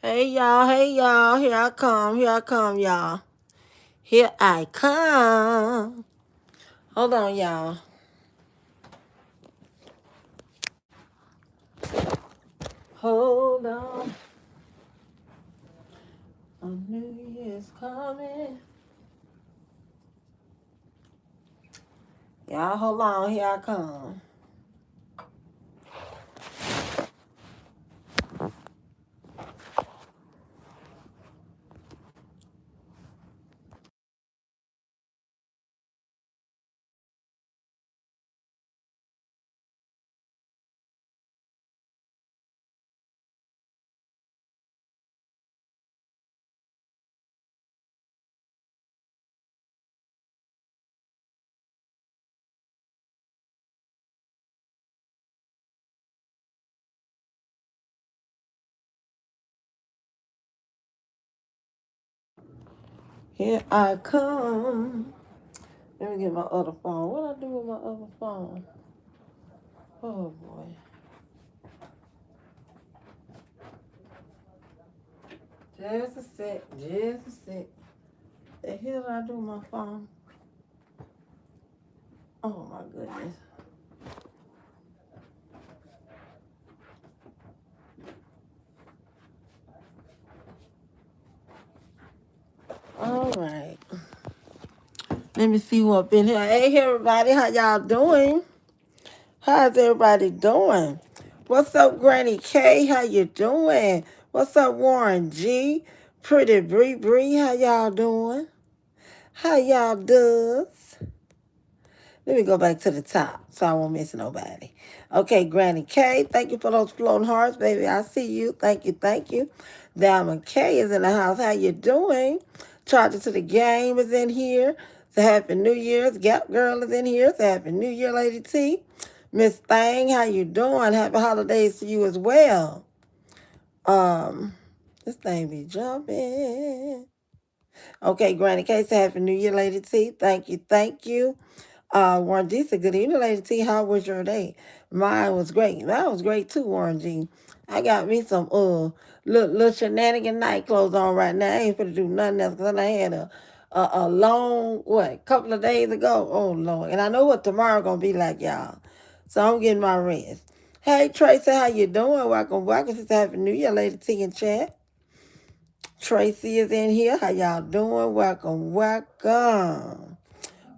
Hey y'all, here I come, y'all. Here I come. Hold on, y'all. Hold on. A New Year's coming. Y'all, hold on, here I come. Here I come. Let me get my other phone. What I do with my other phone? Oh boy. Just a sec. Just a sec. The hell did I do with my phone? Oh my goodness. All right. Let me see who up in here. Hey, everybody. How y'all doing? How's everybody doing? What's up, Granny K? How you doing? What's up, Warren G? Pretty Bree Bree. How y'all doing? How y'all does? Let me go back to the top so I won't miss nobody. Okay, Granny K, thank you for those floating hearts, baby. I see you. Thank you, thank you. Diamond K is in the house. How you doing? Charger to the game is in here. So happy New Year's. Gap Girl is in here. So happy New Year, Lady T. Miss Thang, how you doing? Happy holidays to you as well. This thing be jumping. Okay, Granny K, so happy New Year, Lady T. Thank you, thank you. Warren G said, good evening, Lady T. How was your day? Mine was great. Mine was great too, Warren G. I got me some little shenanigan night clothes on right now. I ain't finna do nothing else because I had a long, couple of days ago. Oh, Lord. And I know what tomorrow gonna be like, y'all. So I'm getting my rest. Hey, Tracy, how you doing? Welcome to Happy New Year, Lady T in chat. Tracy is in here. How y'all doing? Welcome.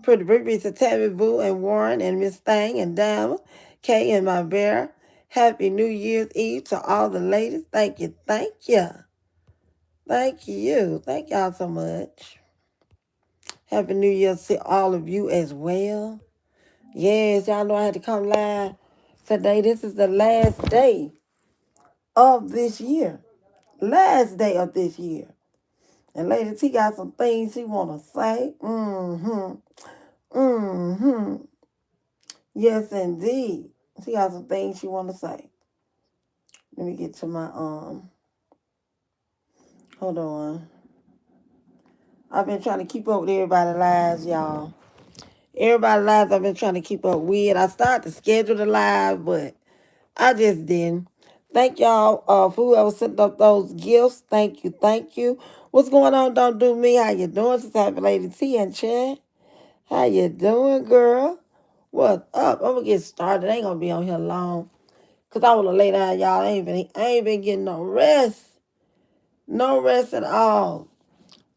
Pretty Brittany to Tammy Boo and Warren and Miss Thang and Diamond, Kay and my bear. Happy New Year's Eve to all the ladies. Thank you, thank you. Thank you. Thank y'all so much. Happy New Year to all of you as well. Yes, y'all know I had to come live today. This is the last day of this year. Last day of this year. And Lady T got some things she want to say. Yes, indeed. She got some things she want to say. Let me get to my, hold on. I've been trying to keep up with everybody's lives, y'all. Everybody's lives I've been trying to keep up with. I started to schedule the live, but I just didn't. Thank y'all for whoever sent up those gifts. Thank you, thank you. What's going on? Don't do me. How you doing? Sister Happy Lady T in chat. How you doing, girl? What's up? I'm gonna get started. I ain't gonna be on here long. Cause I wanna lay down, y'all. I ain't been getting no rest. No rest at all.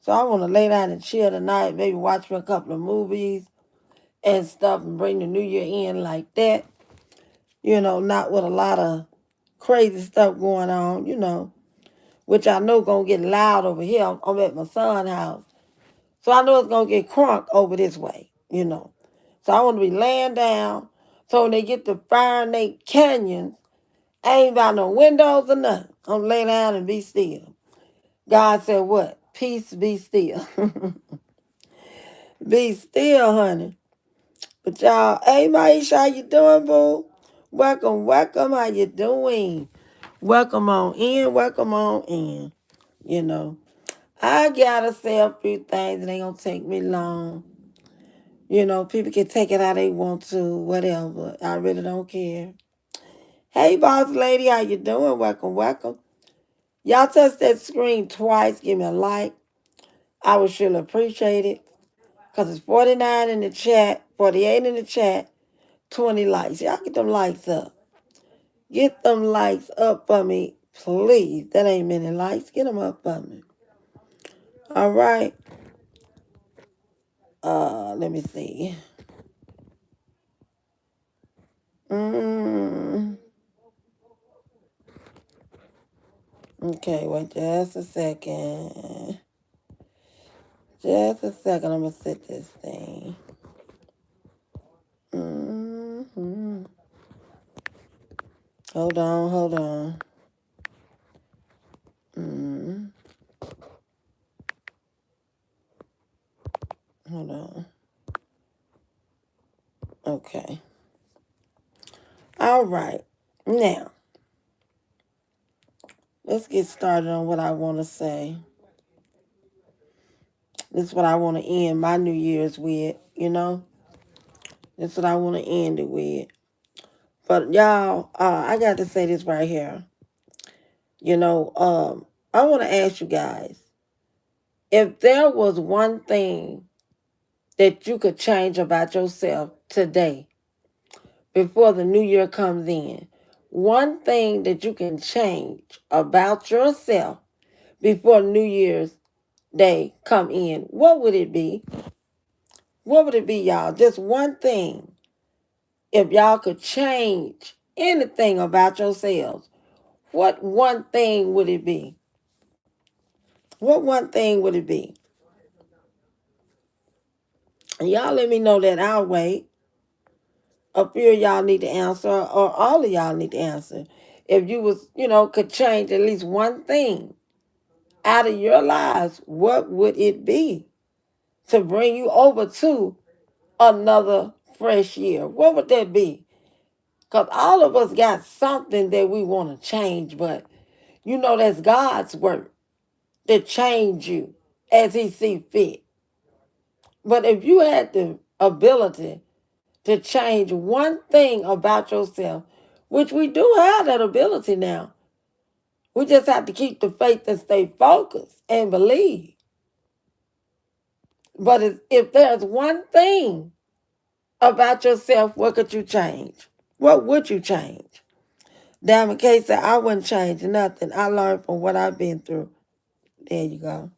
So I wanna lay down and chill tonight, maybe watch me a couple of movies and stuff and bring the new year in like that. You know, not with a lot of crazy stuff going on, which I know gonna get loud over here. I'm at my son's house. So I know it's gonna get crunk over this way. So I wanna be laying down so when they get to firing they canyons, I ain't got no windows or nothing. I'm lay down and be still. God said what? Peace, be still. Be still, honey. But y'all, hey Maisha, how you doing, boo? Welcome, welcome. How you doing? Welcome on in, welcome on in. You know, I gotta say a few things. It ain't gonna take me long. People can take it how they want to, whatever. I really don't care. Hey, boss lady, how you doing? Welcome, welcome. Y'all touch that screen twice. Give me a like. I would surely appreciate it. Because it's 49 in the chat, 48 in the chat, 20 likes. Y'all get them likes up. Get them likes up for me, please. That ain't many likes. Get them up for me. All right. Let me see. Okay, wait just a second. Just a second. I'm gonna set this thing. Hold on, hold on. Hold on. Okay. All right. Now, let's get started on what I want to say. This is what I want to end my New Year's with, you know? That's what I want to end it with. But y'all, I got to say this right here. You know, I want to ask you guys, if there was one thing that you could change about yourself today before the new year comes in, one thing that you can change about yourself before New Year's Day come in, what would it be? What would it be, y'all? Just one thing. If y'all could change anything about yourselves, what one thing would it be? What one thing would it be? And y'all let me know that. I'll wait. A few of y'all need to answer, or all of y'all need to answer. If you was, could change at least one thing out of your lives, what would it be to bring you over to another fresh year? What would that be? Because all of us got something that we want to change, but that's God's work to change you as He see fit. But if you had the ability to change one thing about yourself, which we do have that ability now, we just have to keep the faith and stay focused and believe. But if there's one thing about yourself, what could you change? What would you change? Diamond K said, I wouldn't change nothing. I learned from what I've been through. There you go.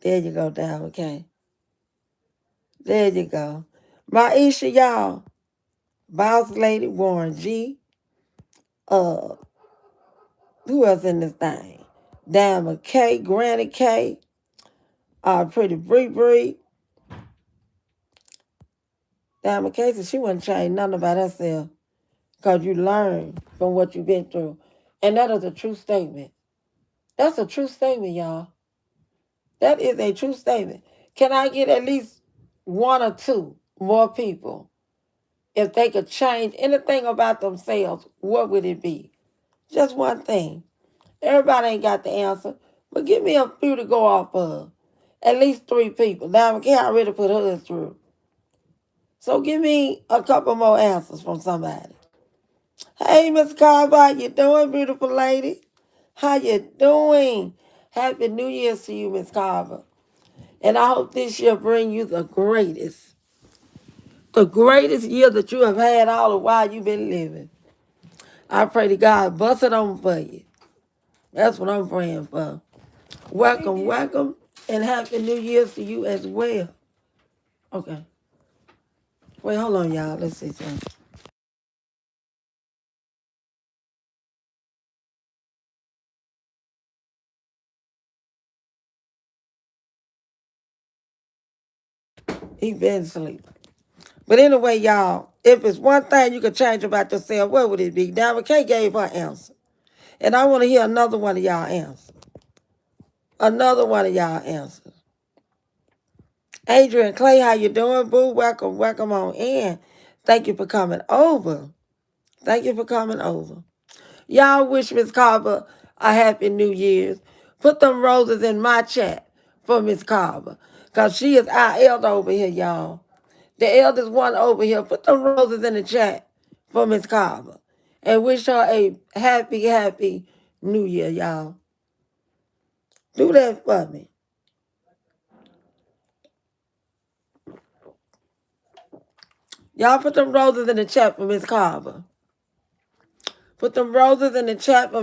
There you go, Diamond K. There you go. Maisha, y'all. Boss Lady, Warren G. Who else in this thing? Diamond K, Granny K. Pretty Bree Bree. Diamond K said she wouldn't change nothing about herself because you learn from what you've been through. And that is a true statement. That's a true statement, y'all. That is a true statement. Can I get at least one or two more people? If they could change anything about themselves, what would it be? Just one thing. Everybody ain't got the answer, but give me a few to go off of. At least 3 people. Diamond K already put hers through. So give me a couple more answers from somebody. Hey, Miss Carver, how you doing, beautiful lady? How you doing? Happy New Year's to you, Miss Carver. And I hope this year bring you the greatest year that you have had all the while you've been living. I pray to God bust it on for you. That's what I'm praying for. Welcome, welcome, and Happy New Year's to you as well. Okay. Wait, hold on, y'all. Let's see something. He been asleep. But anyway, y'all, if it's one thing you could change about yourself, what would it be? Diamond K gave her answer. And I want to hear another one of y'all answers. Another one of y'all answers. Adrian Clay, how you doing, boo? Welcome, welcome on in. Thank you for coming over. Thank you for coming over. Y'all wish Miss Carver a happy New Year's. Put them roses in my chat for Miss Carver. Because she is our elder over here, y'all. The eldest one over here. Put them roses in the chat for Miss Carver. And wish her a happy, happy New Year, y'all. Do that for me. Y'all put them roses in the chat for Miss Carver. Put them roses in the chat for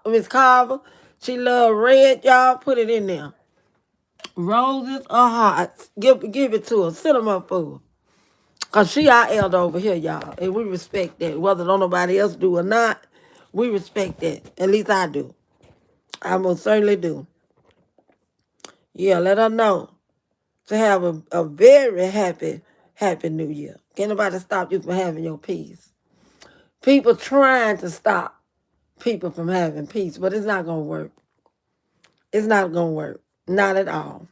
Miss Carver. She love red, y'all. Put it in there. Roses or hearts. Give it to her. Send them up for her. Because she our elder over here, y'all. And we respect that. Whether don't nobody else do or not, we respect that. At least I do. I most certainly do. Yeah, let her know to have a very happy New Year. Can't nobody stop you from having your peace. People trying to stop people from having peace, but it's not going to work. It's not going to work. Not at all.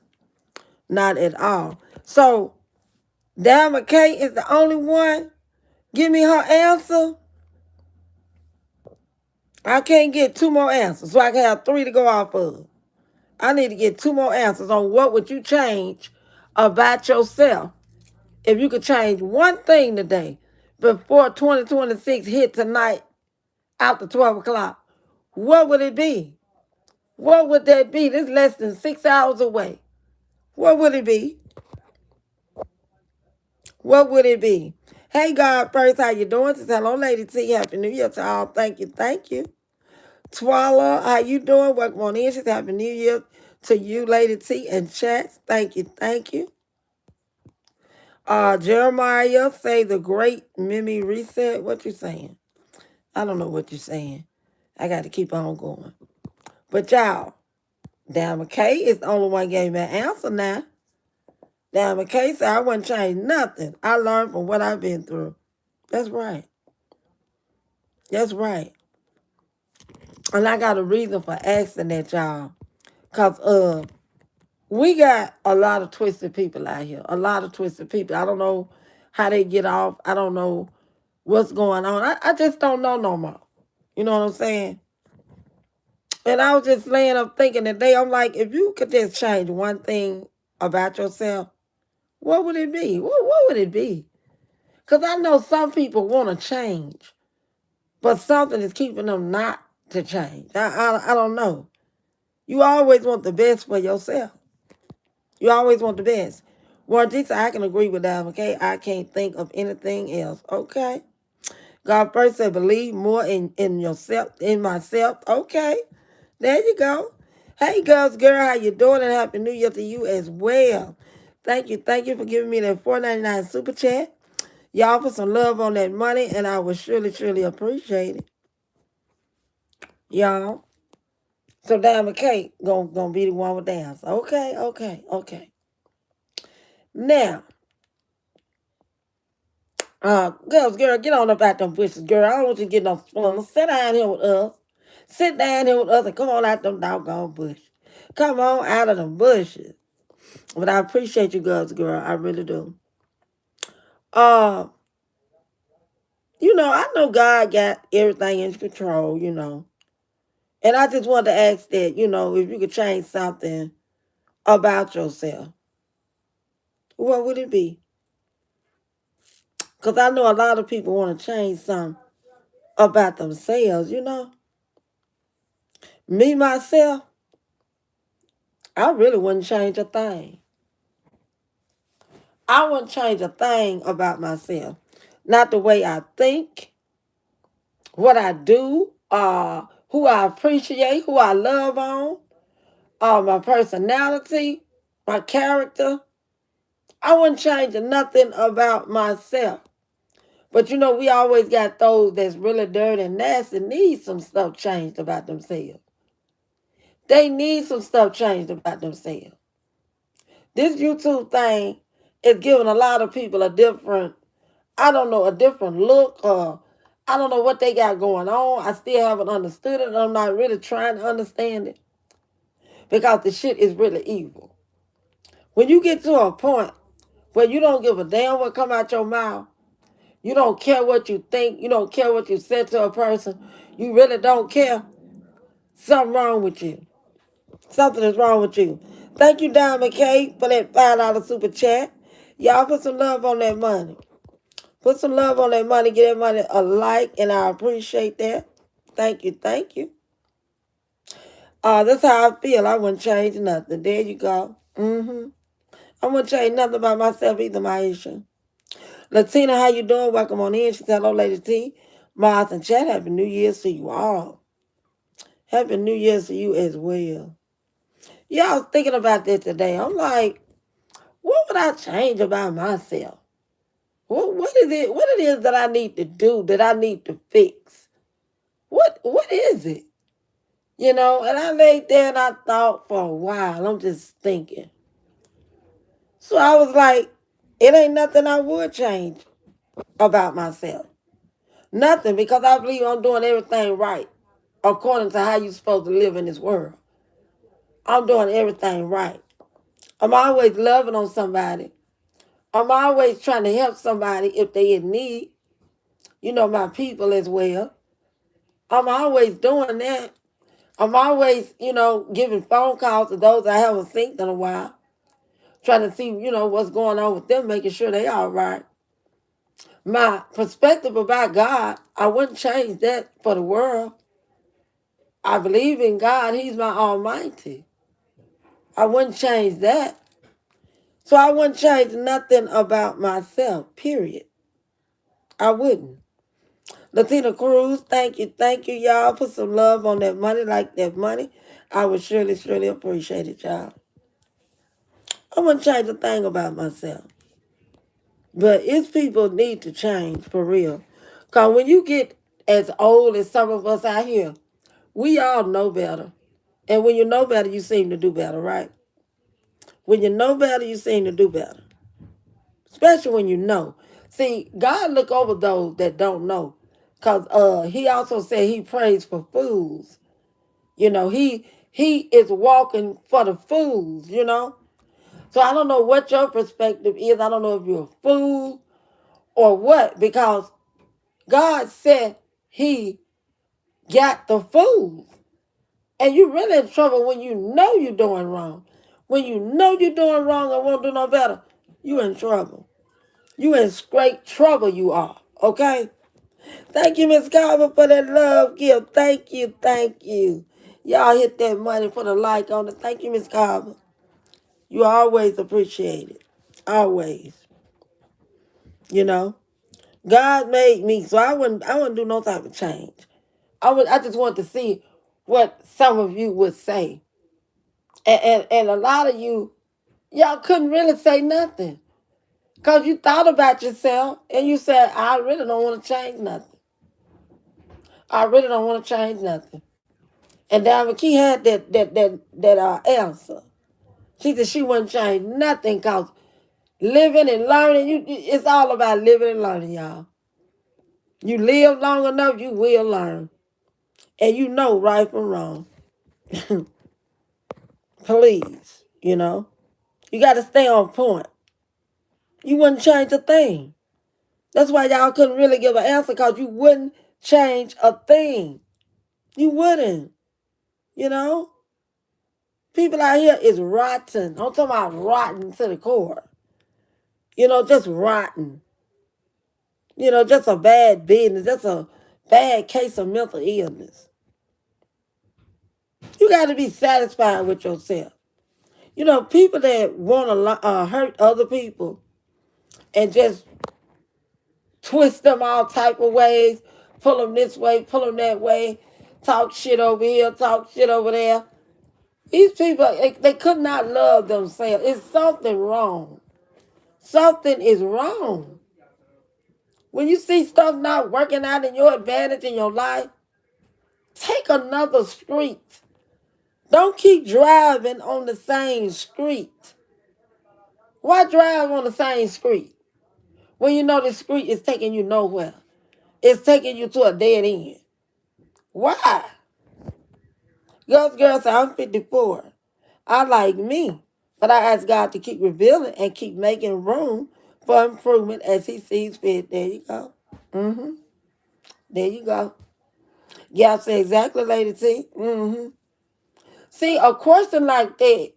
Not at all. So, Dan McKay is the only one. Give me her answer. I can't get two more answers, so I can have three to go off of. I need to get two more answers on what would you change about yourself if you could change one thing today before 2026 hit tonight after 12 o'clock. What would it be? What would that be? This is less than 6 hours away. What would it be? What would it be? Hey, God first, how you doing? This is Hello Lady T. Happy New Year to all. Thank you, thank you. Twala, how you doing? Welcome on in. She's Happy New Year to you, Lady T, and chat. Thank you, thank you. Jeremiah, say the great Mimi reset. What you saying? I don't know what you're saying. I got to keep on going. But y'all, Dan McKay is the only one gave me an answer now. Dan McKay said I wouldn't change nothing. I learned from what I've been through. That's right. That's right. And I got a reason for asking that, y'all. Because we got a lot of twisted people out here. A lot of twisted people. I don't know how they get off. I don't know what's going on. I just don't know no more. You know what I'm saying? And I was just laying up thinking today, I'm like, if you could just change one thing about yourself, what would it be? What would it be? Because I know some people want to change, but something is keeping them not to change. I don't know. You always want the best for yourself. You always want the best. Well, this I can agree with that, okay? I can't think of anything else, okay? God first said, believe more in yourself, in myself. Okay, there you go. Hey, girls, girl, how you doing? And Happy New Year to you as well. Thank you for giving me that $4.99 super chat. Y'all put some love on that money, and I would surely appreciate it. Y'all. So Dan McKay gonna be the one with the answer. Okay. Now, girls, girl, get on up out them bushes, girl. I don't want you to get no fun. Sit down here with us. Sit down here with us and come on out them doggone bushes. Come on out of them bushes. But I appreciate you girls, girl. I really do. Uh, I know God got everything in control. And I just wanted to ask that, if you could change something about yourself, what would it be? Because I know a lot of people want to change something about themselves. Me, myself, I really wouldn't change a thing. I wouldn't change a thing about myself. Not the way I think, what I do, who I appreciate, who I love on, my personality, my character. I wouldn't change nothing about myself. But we always got those that's really dirty and nasty, need some stuff changed about themselves. They need some stuff changed about themselves. This YouTube thing is giving a lot of people a different look, or I don't know what they got going on. I still haven't understood it. I'm not really trying to understand it because the shit is really evil. When you get to a point where you don't give a damn what come out your mouth, you don't care what you think, you don't care what you said to a person, you really don't care, something wrong with you. Something is wrong with you. Thank you, Don McKay, for that $5 super chat. Y'all put some love on that money. Put some love on that money. Give that money a like, and I appreciate that. Thank you. That's how I feel. I wouldn't change nothing. There you go. I wouldn't change nothing about myself either, Maisha. Latina, how you doing? Welcome on in. She said, hello, Lady T. Mars and Chat, Happy New Year's to you all. Happy New Year's to you as well. Yeah, I was thinking about that today. I'm like, what would I change about myself? What is it? What it is that I need to do, that I need to fix? What is it? And I laid there and I thought for a while. I'm just thinking. So I was like, it ain't nothing I would change about myself. Nothing, because I believe I'm doing everything right according to how you're supposed to live in this world. I'm doing everything right. I'm always loving on somebody. I'm always trying to help somebody if they in need. My people as well. I'm always doing that. I'm always, giving phone calls to those I haven't seen in a while, trying to see, what's going on with them, making sure they all right. My perspective about God, I wouldn't change that for the world. I believe in God. He's my Almighty. I wouldn't change that. So I wouldn't change nothing about myself, period. I wouldn't. Latina Cruz, thank you, y'all. Put some love on that money, like that money. I would surely, surely appreciate it, y'all. I wouldn't change a thing about myself. But it's people need to change for real. Because when you get as old as some of us out here, we all know better. And when you know better, you seem to do better, right? When you know better, you seem to do better. Especially when you know. See, God look over those that don't know. Because he also said he prays for fools. He is walking for the fools. So I don't know what your perspective is. I don't know if you're a fool or what. Because God said he got the fools. And you're really in trouble when you know you're doing wrong. When you know you're doing wrong and won't do no better, you're in trouble. You in great trouble, you are. Okay? Thank you, Miss Carver, for that love gift. Thank you, thank you. Y'all hit that money, put a like on it. Thank you, Miss Carver. You always appreciate it. Always. You know? God made me, so I wouldn't do no type of change. I just want to see what some of you would say. And a lot of you, y'all couldn't really say nothing. Because you thought about yourself and you said, I really don't want to change nothing. I really don't want to change nothing. And Diamond Key had that answer. She said she wouldn't change nothing because living and learning, it's all about living and learning, y'all. You live long enough, you will learn. And you know right from wrong. Please, You got to stay on point. You wouldn't change a thing. That's why y'all couldn't really give an answer, because you wouldn't change a thing. You wouldn't. You know? People out here is rotten. I'm talking about rotten to the core. Just rotten. Just a bad business. Just a bad case of mental illness. You got to be satisfied with yourself. People that want to hurt other people and just twist them all type of ways, pull them this way, pull them that way, talk shit over here, talk shit over there. These people, they could not love themselves. It's something wrong. Something is wrong. When you see stuff not working out in your advantage in your life, take another street. Don't keep driving on the same street. Why drive on the same street when you know the street is taking you nowhere? It's taking you to a dead end. Why? Girls say, I'm 54. I like me. But I ask God to keep revealing and keep making room for improvement as he sees fit. There you go. There you go. Yeah, say exactly, Lady T. See, a question like that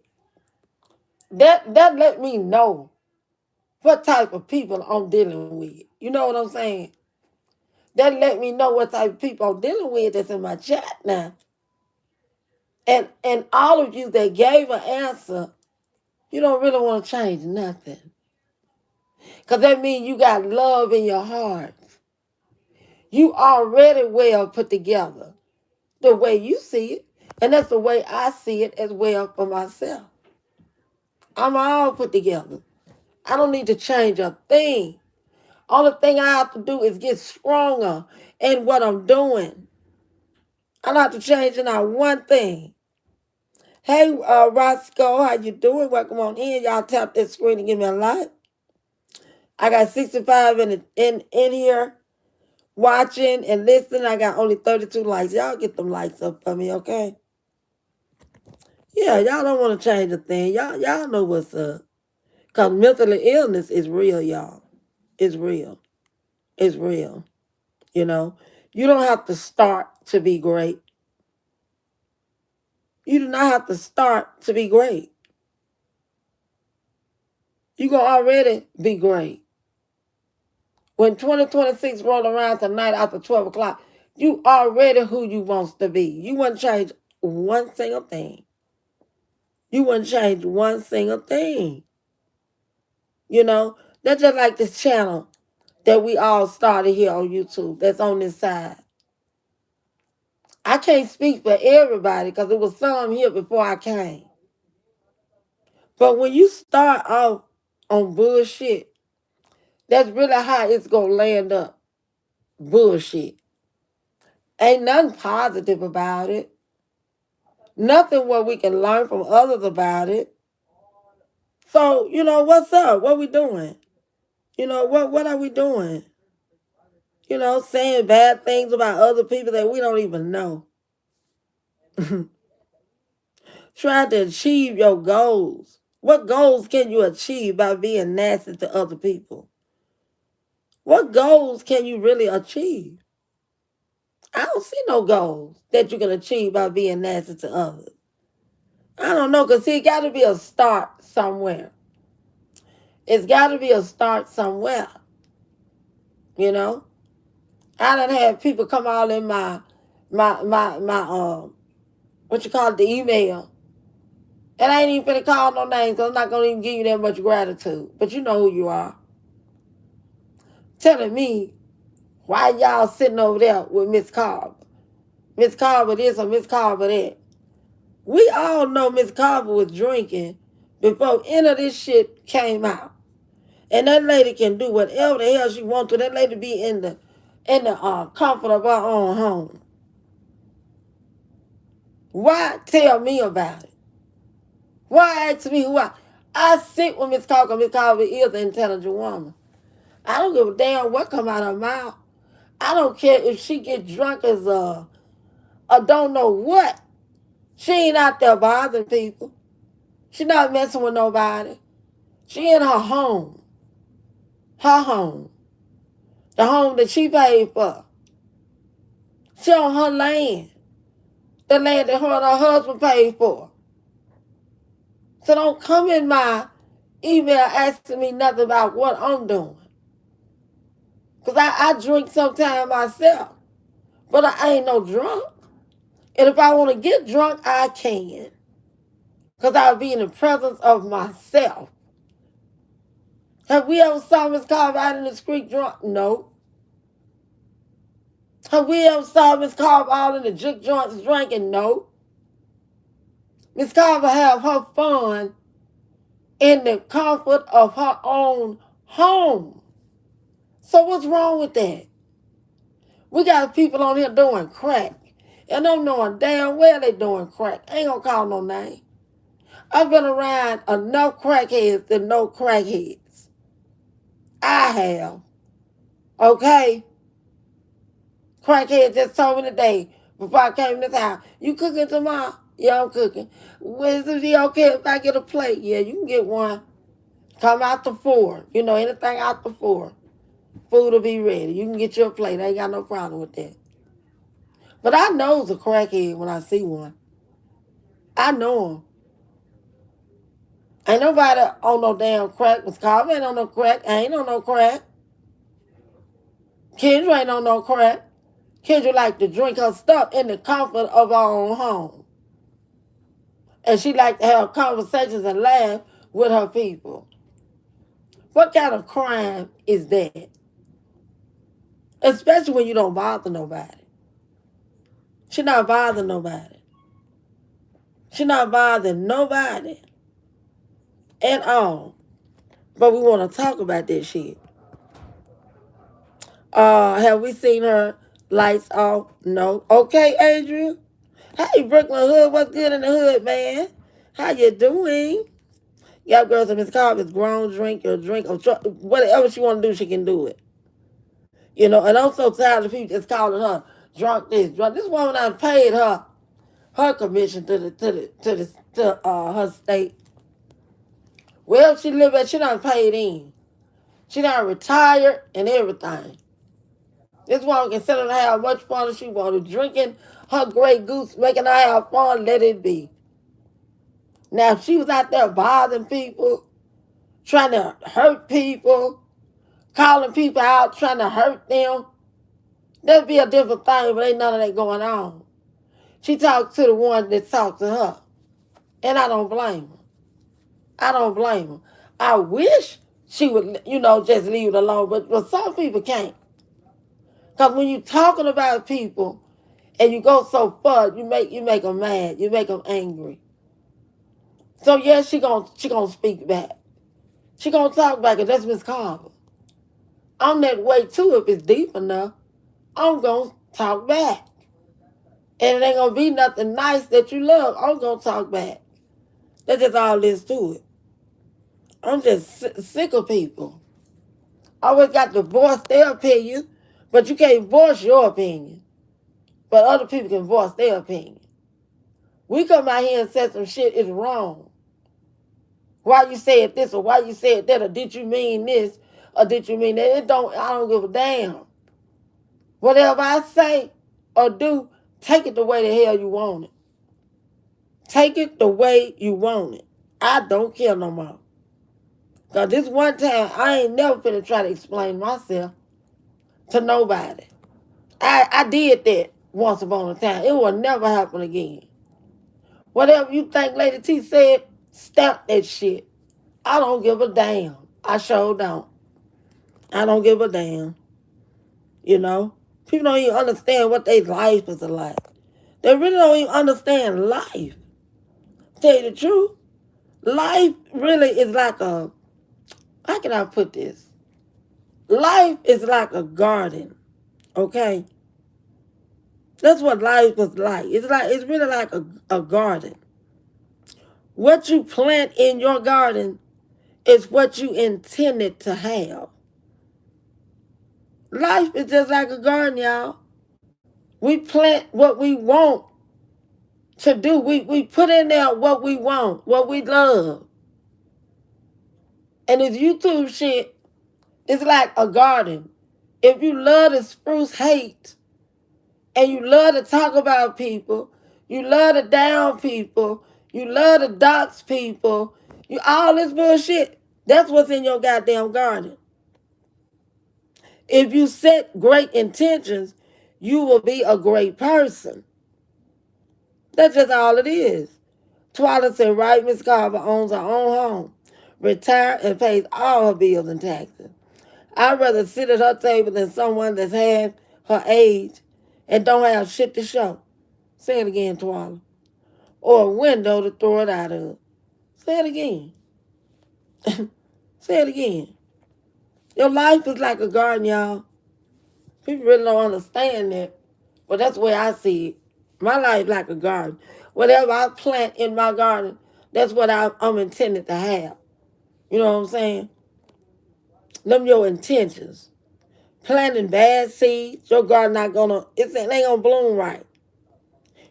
let me know what type of people I'm dealing with. You know what I'm saying? That let me know what type of people I'm dealing with that's in my chat now. And all of you that gave an answer, you don't really want to change nothing. Because that means you got love in your heart. You already well put together the way you see it. And that's the way I see it as well for myself. I'm all put together. I don't need to change a thing. Only thing I have to do is get stronger in what I'm doing. I don't have to change not one thing. Hey, Roscoe, how you doing? Welcome on in. Y'all tap that screen and give me a like. I got 65 in here watching and listening. I got only 32 likes. Y'all get them likes up for me, okay? Yeah, y'all don't want to change a thing. Y'all know what's up. Because mental illness is real, y'all. It's real. It's real. You know, you don't have to start to be great. You do not have to start to be great. You can already be great. When 2026 roll around tonight after 12 o'clock, you already who you wants to be. You wouldn't change one single thing. You wouldn't change one single thing. You know, that's just like this channel that we all started here on YouTube that's on this side. I can't speak for everybody because there was some here before I came. But when you start off on bullshit, that's really how it's going to land up. Bullshit. Ain't nothing positive about it. Nothing where we can learn from others about it. So, what's up? What we doing? What are we doing? Saying bad things about other people that we don't even know. Trying to achieve your goals. What goals can you achieve by being nasty to other people? What goals can you really achieve? I don't see no goals that you can achieve by being nasty to others. I don't know, because see, it got to be a start somewhere. It's got to be a start somewhere. I done had people come all in my what you call it, the email. And I ain't even finna call no names, because I'm not going to even give you that much gratitude. But you know who you are. Telling me why y'all sitting over there with Miss Carver. Miss Carver this or Miss Carver that. We all know Miss Carver was drinking before any of this shit came out. And that lady can do whatever the hell she wants to. That lady be in the comfort of her own home. Why tell me about it? Why ask me who I sit with Miss Carver. Miss Carver is an intelligent woman. I don't give a damn what come out of her mouth. I don't care if she get drunk as a don't know what. She ain't out there bothering people. She not messing with nobody. She in her home. Her home. The home that she paid for. She on her land. The land that her and her husband paid for. So don't come in my email asking me nothing about what I'm doing. Because I drink sometime myself. But I ain't no drunk. And if I want to get drunk, I can. Because I'll be in the presence of myself. Have we ever saw Miss Carver out in the street drunk? No. Have we ever saw Miss Carver all in the juke joints drinking? No. Miss Carver have her fun in the comfort of her own home. So what's wrong with that? We got people on here doing crack. And I'm knowing damn well they doing crack. I ain't gonna call no name. I've been around enough crackheads to know crackheads. I have. Okay? Crackhead just told me today, before I came to this house, you cooking tomorrow? Yeah, I'm cooking. Is it okay if I get a plate? Yeah, you can get one. Come out the 4. Anything out the 4. Food will be ready. You can get your plate. I ain't got no problem with that. But I knows a crackhead when I see one. I know him. Ain't nobody on no damn crack. Miss Carver ain't on no crack. I ain't on no crack. Kendra ain't on no crack. Kendra like to drink her stuff in the comfort of her own home. And she like to have conversations and laugh with her people. What kind of crime is that? Especially when you don't bother nobody. She not bothering nobody. She not bothering nobody at all. But we want to talk about this shit. Have we seen her lights off? No. Okay, Adrian. Hey, Brooklyn Hood. What's good in the hood, man? How you doing? Y'all girls in Miss Cobb is grown, drink or whatever she want to do, she can do it. You know, and I'm so tired of people just calling her drunk this, drunk. This woman done paid her commission to her state. Well, she live at, she done paid in. She done retired and everything. This woman can sit and have much fun as she want to, drinking her Grey Goose, making her have fun, let it be. Now, if she was out there bothering people, trying to hurt people, calling people out, trying to hurt them, that'd be a different thing, but ain't none of that going on. She talked to the one that talked to her. And I don't blame her. I don't blame her. I wish she would, just leave it alone, but some people can't. Because when you're talking about people and you go so far, you make them mad, you make them angry. So yeah, she gonna speak back. She gonna talk back, and that's Miss Carver. I'm that way too. If it's deep enough, I'm gonna talk back. And it ain't gonna be nothing nice that you love. I'm gonna talk back. That's just all there is to it. I'm just sick of people. Always got to voice their opinion, but you can't voice your opinion. But other people can voice their opinion. We come out here and say some shit is wrong. Why you said this or why you said that, or did you mean this or did you mean that? I don't give a damn. Whatever I say or do, take it the way the hell you want it. Take it the way you want it. I don't care no more. Because this one time, I ain't never finna try to explain myself to nobody. I did that once upon a time. It will never happen again. Whatever you think Lady T said, stop that shit. I don't give a damn. I sure don't. I don't give a damn. You know? People don't even understand what their life is like. They really don't even understand life. Tell you the truth, life really is like how can I put this? Life is like a garden, okay? That's what life was like. It's really like a garden. What you plant in your garden is what you intended to have. Life is just like a garden, y'all. We plant what we want to do. We put in there what we want, what we love. And this YouTube shit is like a garden. If you love to spruce hate and you love to talk about people, you love to down people, you love to dox people, you all this bullshit, that's what's in your goddamn garden. If you set great intentions, you will be a great person. That's just all it is. Twyla said, right, Miss Carver owns her own home, retired, and pays all her bills and taxes. I'd rather sit at her table than someone that's half her age and don't have shit to show. Say it again, Twyla. Or a window to throw it out of. Say it again. Say it again. Your life is like a garden, y'all. People really don't understand that. But that's the way I see it. My life like a garden. Whatever I plant in my garden, that's what I'm intended to have. You know what I'm saying? Them your intentions. Planting bad seeds, your garden it ain't gonna bloom right.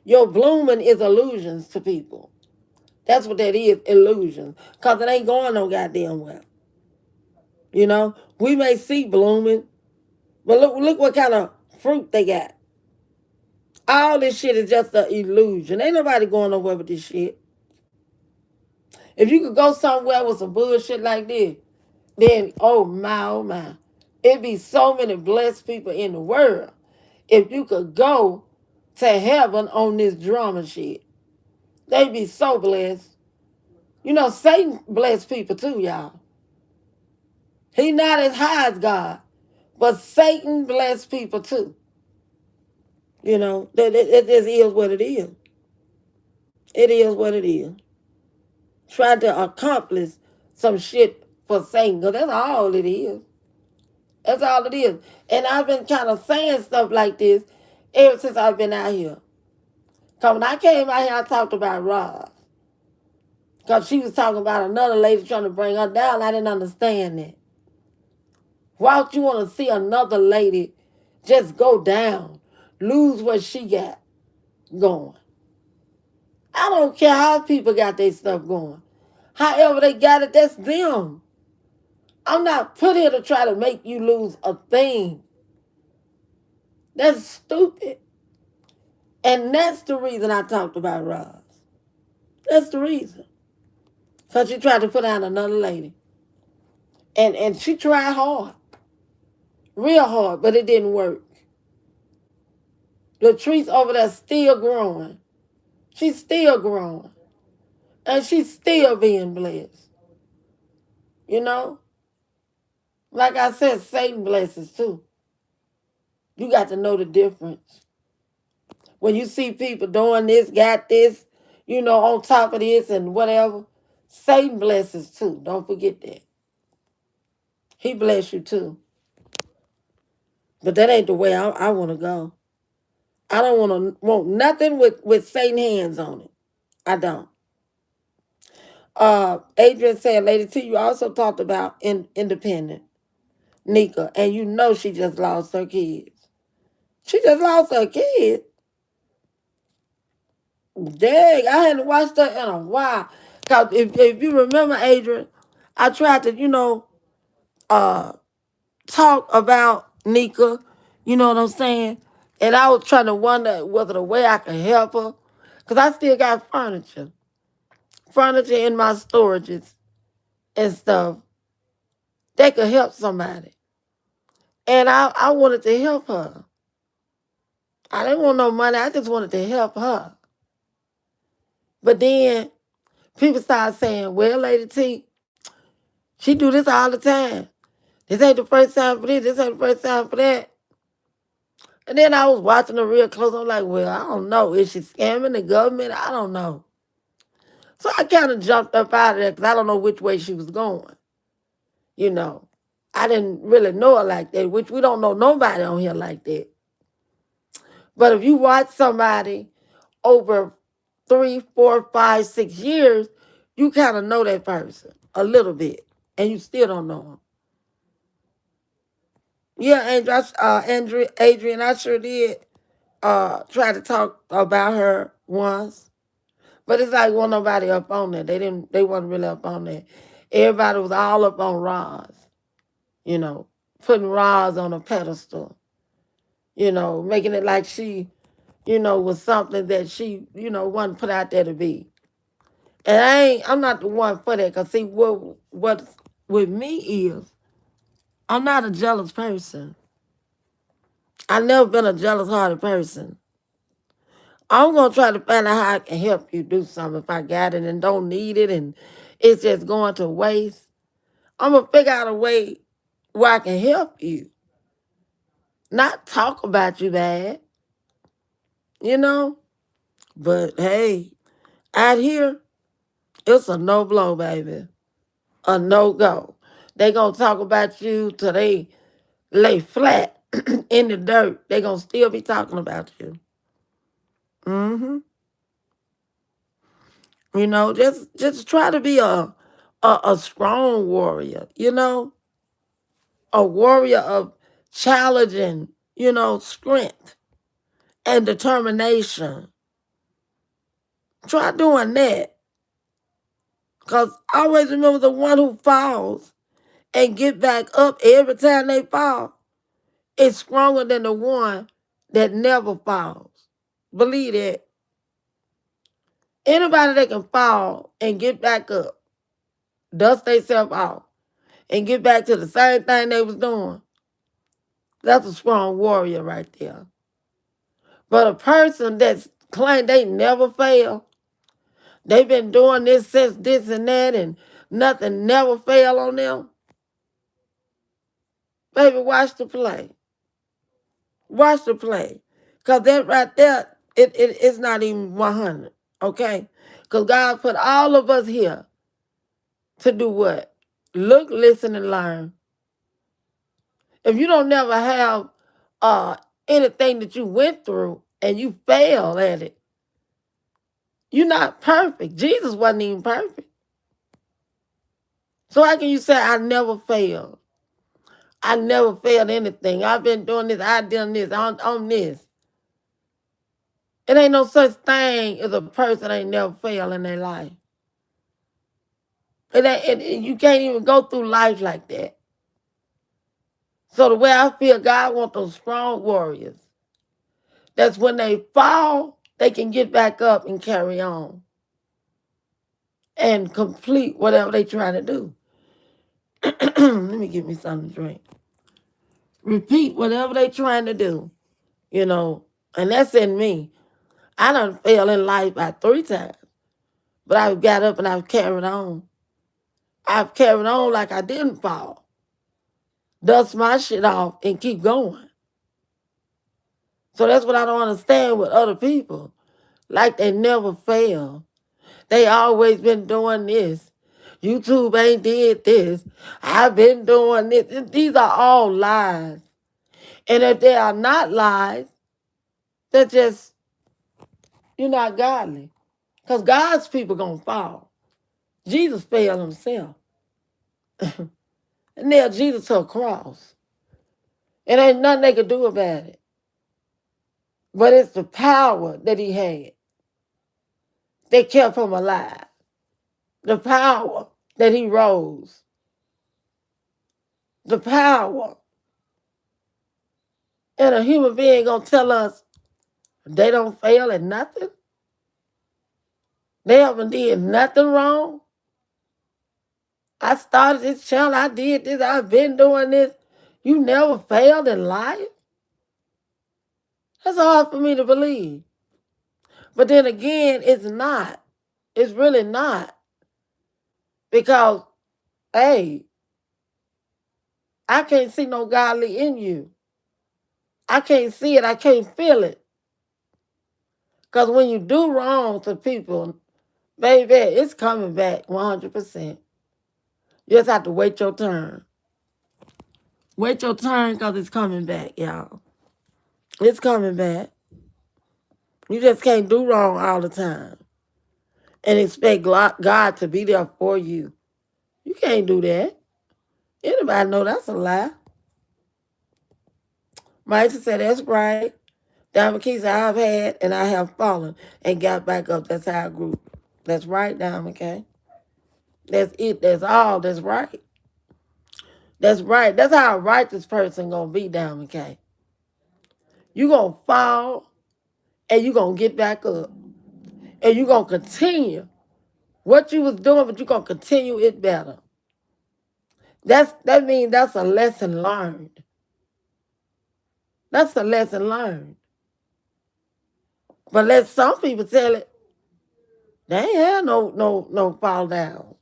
Your blooming is illusions to people. That's what that is, illusions. Because it ain't going no goddamn well. You know? We may see blooming, but look what kind of fruit they got. All this shit is just an illusion. Ain't nobody going nowhere with this shit. If you could go somewhere with some bullshit like this, then oh my. It'd be so many blessed people in the world if you could go to heaven on this drama shit. They be so blessed. You know, Satan bless people too, y'all. He not as high as God, but Satan bless people too. You know, it just is what it is. It is what it is. Trying to accomplish some shit for Satan, because that's all it is. That's all it is. And I've been kind of saying stuff like this ever since I've been out here. Because when I came out here, I talked about Roz. Because she was talking about another lady trying to bring her down. I didn't understand that. Why would you want to see another lady just go down, lose what she got going? I don't care how people got their stuff going. However they got it, that's them. I'm not put here to try to make you lose a thing. That's stupid. And that's the reason I talked about Roz. That's the reason. Because she tried to put down another lady. And she tried hard. Real hard, but it didn't work. Latrice over there still growing. She's still growing. And she's still being blessed. You know? Like I said, Satan blesses too. You got to know the difference. When you see people doing this, got this, you know, on top of this and whatever, Satan blesses too. Don't forget that. He bless you too. But that ain't the way I want to go. I don't want nothing with Satan hands on it. I don't. Adrian said, Lady T, you also talked about independent Nika, and you know she just lost her kids. She just lost her kids. Dang, I hadn't watched her in a while. Cause if you remember, Adrian, I tried to, uh, talk about Nika, you know what I'm saying? And I was trying to wonder whether the way I could help her. Because I still got furniture. Furniture in my storages and stuff. They could help somebody. And I wanted to help her. I didn't want no money. I just wanted to help her. But then people started saying, well, Lady T, she do this all the time. This ain't the first time for this. This ain't the first time for that. And then I was watching her real close. I'm like, well, I don't know. Is she scamming the government? I don't know. So I kind of jumped up out of there because I don't know which way she was going. You know, I didn't really know her like that, which we don't know nobody on here like that. But if you watch somebody over 3, 4, 5, 6 years, you kind of know that person a little bit, and you still don't know them. Yeah, Adrian, I sure did try to talk about her once. But it's like wasn't nobody up on there. They wasn't really up on there. Everybody was all up on Roz, putting Roz on a pedestal, making it like she, was something that she, wasn't put out there to be. And I'm not the one for that. Cause see what with me is I'm not a jealous person. I've never been a jealous hearted person. I'm gonna try to find out how I can help you do something if I got it and don't need it and it's just going to waste. I'm gonna figure out a way where I can help you. Not talk about you bad, you know? But hey, out here, it's a no blow, baby. A no go. They gonna talk about you till they lay flat in the dirt. They gonna still be talking about you. Mm-hmm. Just try to be a strong warrior, a warrior of challenging, strength and determination. Try doing that. Because I always remember the one who falls and get back up every time they fall is stronger than the one that never falls. Believe that. Anybody that can fall and get back up, dust themselves off, and get back to the same thing they was doing, that's a strong warrior right there. But a person that's claimed they never fail, They've been doing this since this and that, and nothing never failed on them. Baby, watch the play. Watch the play. Because that right there, it's not even 100. Okay? Because God put all of us here to do what? Look, listen, and learn. If you don't never have uh anything that you went through and you fail at it, you're not perfect. Jesus wasn't even perfect. So how can you say I never failed? I never failed anything. I've been doing this, I've done this, on this. It ain't no such thing as a person ain't never failed in their life. You can't even go through life like that. So the way I feel, God wants those strong warriors. That's when they fall, they can get back up and carry on and complete whatever they trying to do. Let me get me something to drink. Repeat whatever they trying to do, and that's in me. I done failed in life by 3 times, but I've got up and I've carried on. I've carried on like I didn't fall. Dust my shit off and keep going. So that's what I don't understand with other people. Like they never fail. They always been doing this. YouTube ain't did this. I've been doing this. These are all lies. And if they are not lies, they're just, you're not godly. Because God's people going to fall. Jesus failed himself. And nailed Jesus to a cross. It ain't nothing they could do about it. But it's the power that he had that kept him alive. The power that he rose. The power. And a human being going to tell us they don't fail at nothing? They haven't did nothing wrong? I started this channel, I did this, I've been doing this. You never failed in life? That's hard for me to believe. But then again, it's not. It's really not. Because, hey, I can't see no godly in you. I can't see it. I can't feel it. Because when you do wrong to people, baby, it's coming back 100%. You just have to wait your turn. Wait your turn because it's coming back, y'all. It's coming back. You just can't do wrong all the time and expect God to be there for you. You can't do that. Anybody know that's a lie? Mike said, that's right. Diamond Keys I've had and I have fallen and got back up. That's how I grew. That's right, Diamond K. That's it. That's all. That's right. That's right. That's how a righteous person gonna be, Diamond K. You gonna fall and you gonna get back up. And you gonna continue what you was doing, but you gonna continue it better. That means that's a lesson learned. That's a lesson learned. But let some people tell it, they ain't had no fall down.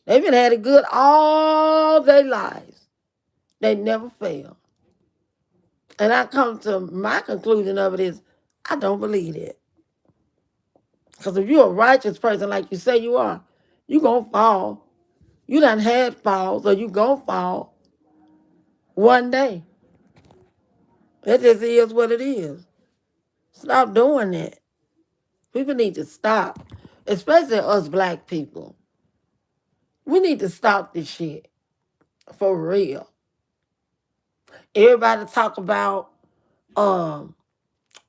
They've been had it good all their lives. They never fail. And I come to my conclusion of it is, I don't believe it. Because if you're a righteous person like you say you are, you gonna fall. You done had falls, or you gonna fall one day. It just is what it is. Stop doing that. People need to stop, especially us black people. We need to stop this shit for real. Everybody talk about,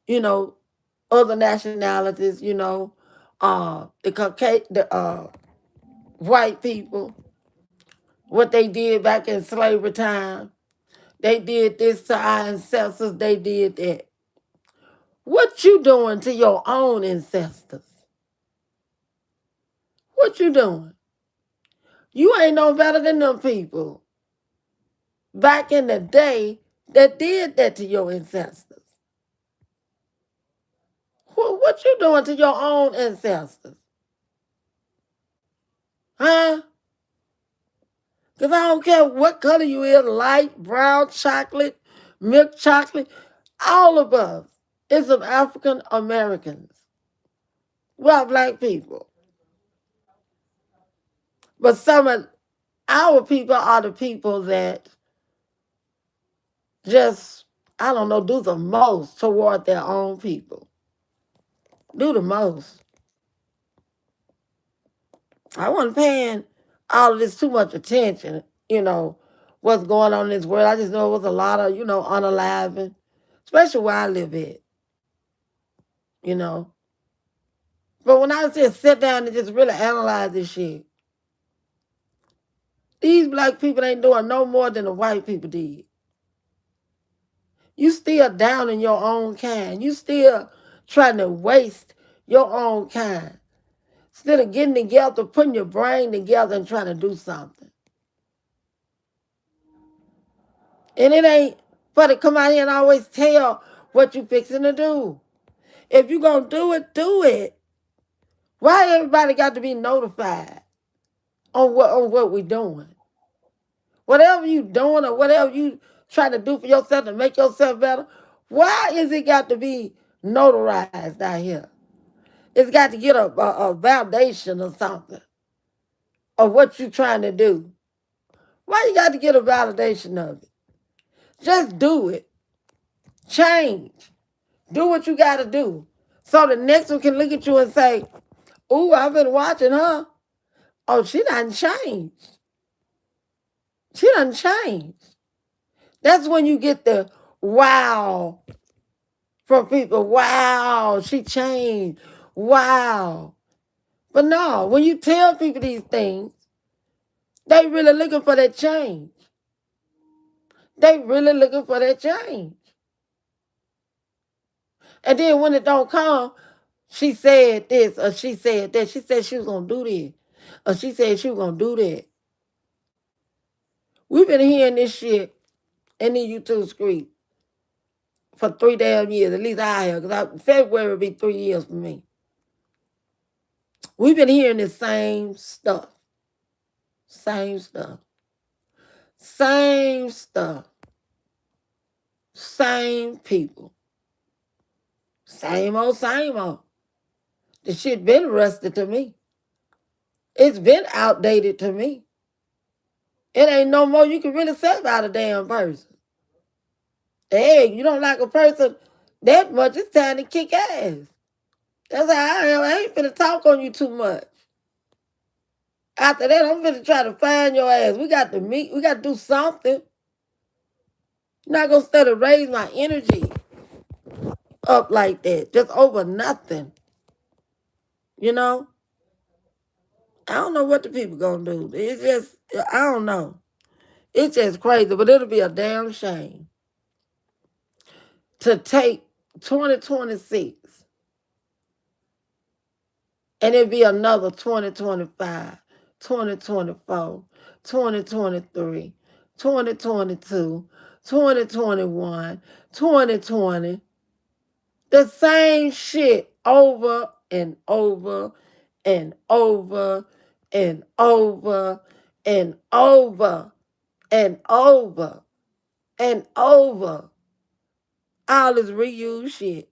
you know, other nationalities, the white people, what they did back in slavery time. They did this to our ancestors. They did that. What you doing to your own ancestors? What you doing? You ain't no better than them people back in the day that did that to your ancestors. What you doing to your own ancestors? Huh? Because I don't care what color you is, light, brown, chocolate, milk chocolate, all of us is some African Americans. We are black people. But some of our people are the people that just, I don't know, do the most toward their own people. Do the most. I wasn't paying all of this too much attention, what's going on in this world. I just know it was a lot of, unaliving, especially where I live at, you know. But when I just sit down and just really analyze this shit, these black people ain't doing no more than the white people did. You still down in your own kind. You still trying to waste your own kind. Instead of getting together, putting your brain together and trying to do something. And it ain't for to come out here and always tell what you fixing to do. If you gonna do it, do it. Why everybody got to be notified on what we doing? Whatever you doing or whatever you trying to do for yourself to make yourself better, why is it got to be notarized out here? It's got to get a validation or something of what you trying to do. Why you got to get a validation of it? Just do it. Change. Do what you got to do. So the next one can look at you and say, ooh, I've been watching her. Oh, she done changed. She done changed. That's when you get the wow from people. Wow, she changed. Wow. But no, when you tell people these things, they really looking for that change. They really looking for that change. And then when it don't come, she said this or she said that. She said she was going to do this or she said she was going to do that. We've been hearing this shit in the YouTube street for 3 damn years. At least I have, because February will be 3 years for me. We've been hearing the same stuff. Same stuff. Same stuff. Same people. Same old, same old. The shit been rusted to me. It's been outdated to me. It ain't no more you can really say about a damn person. Hey, you don't like a person that much, it's time to kick ass. That's how I am. I ain't finna talk on you too much. After that, I'm finna try to find your ass. We got to meet. We got to do something. You're not gonna start to raise my energy up like that, just over nothing. You know? I don't know what the people gonna do. It's just, I don't know. It's just crazy, but it'll be a damn shame to take 2026 and it'll be another 2025, 2024, 2023, 2022, 2021, 2020. The same shit over and over and over and over and over and over and over. All this reused shit.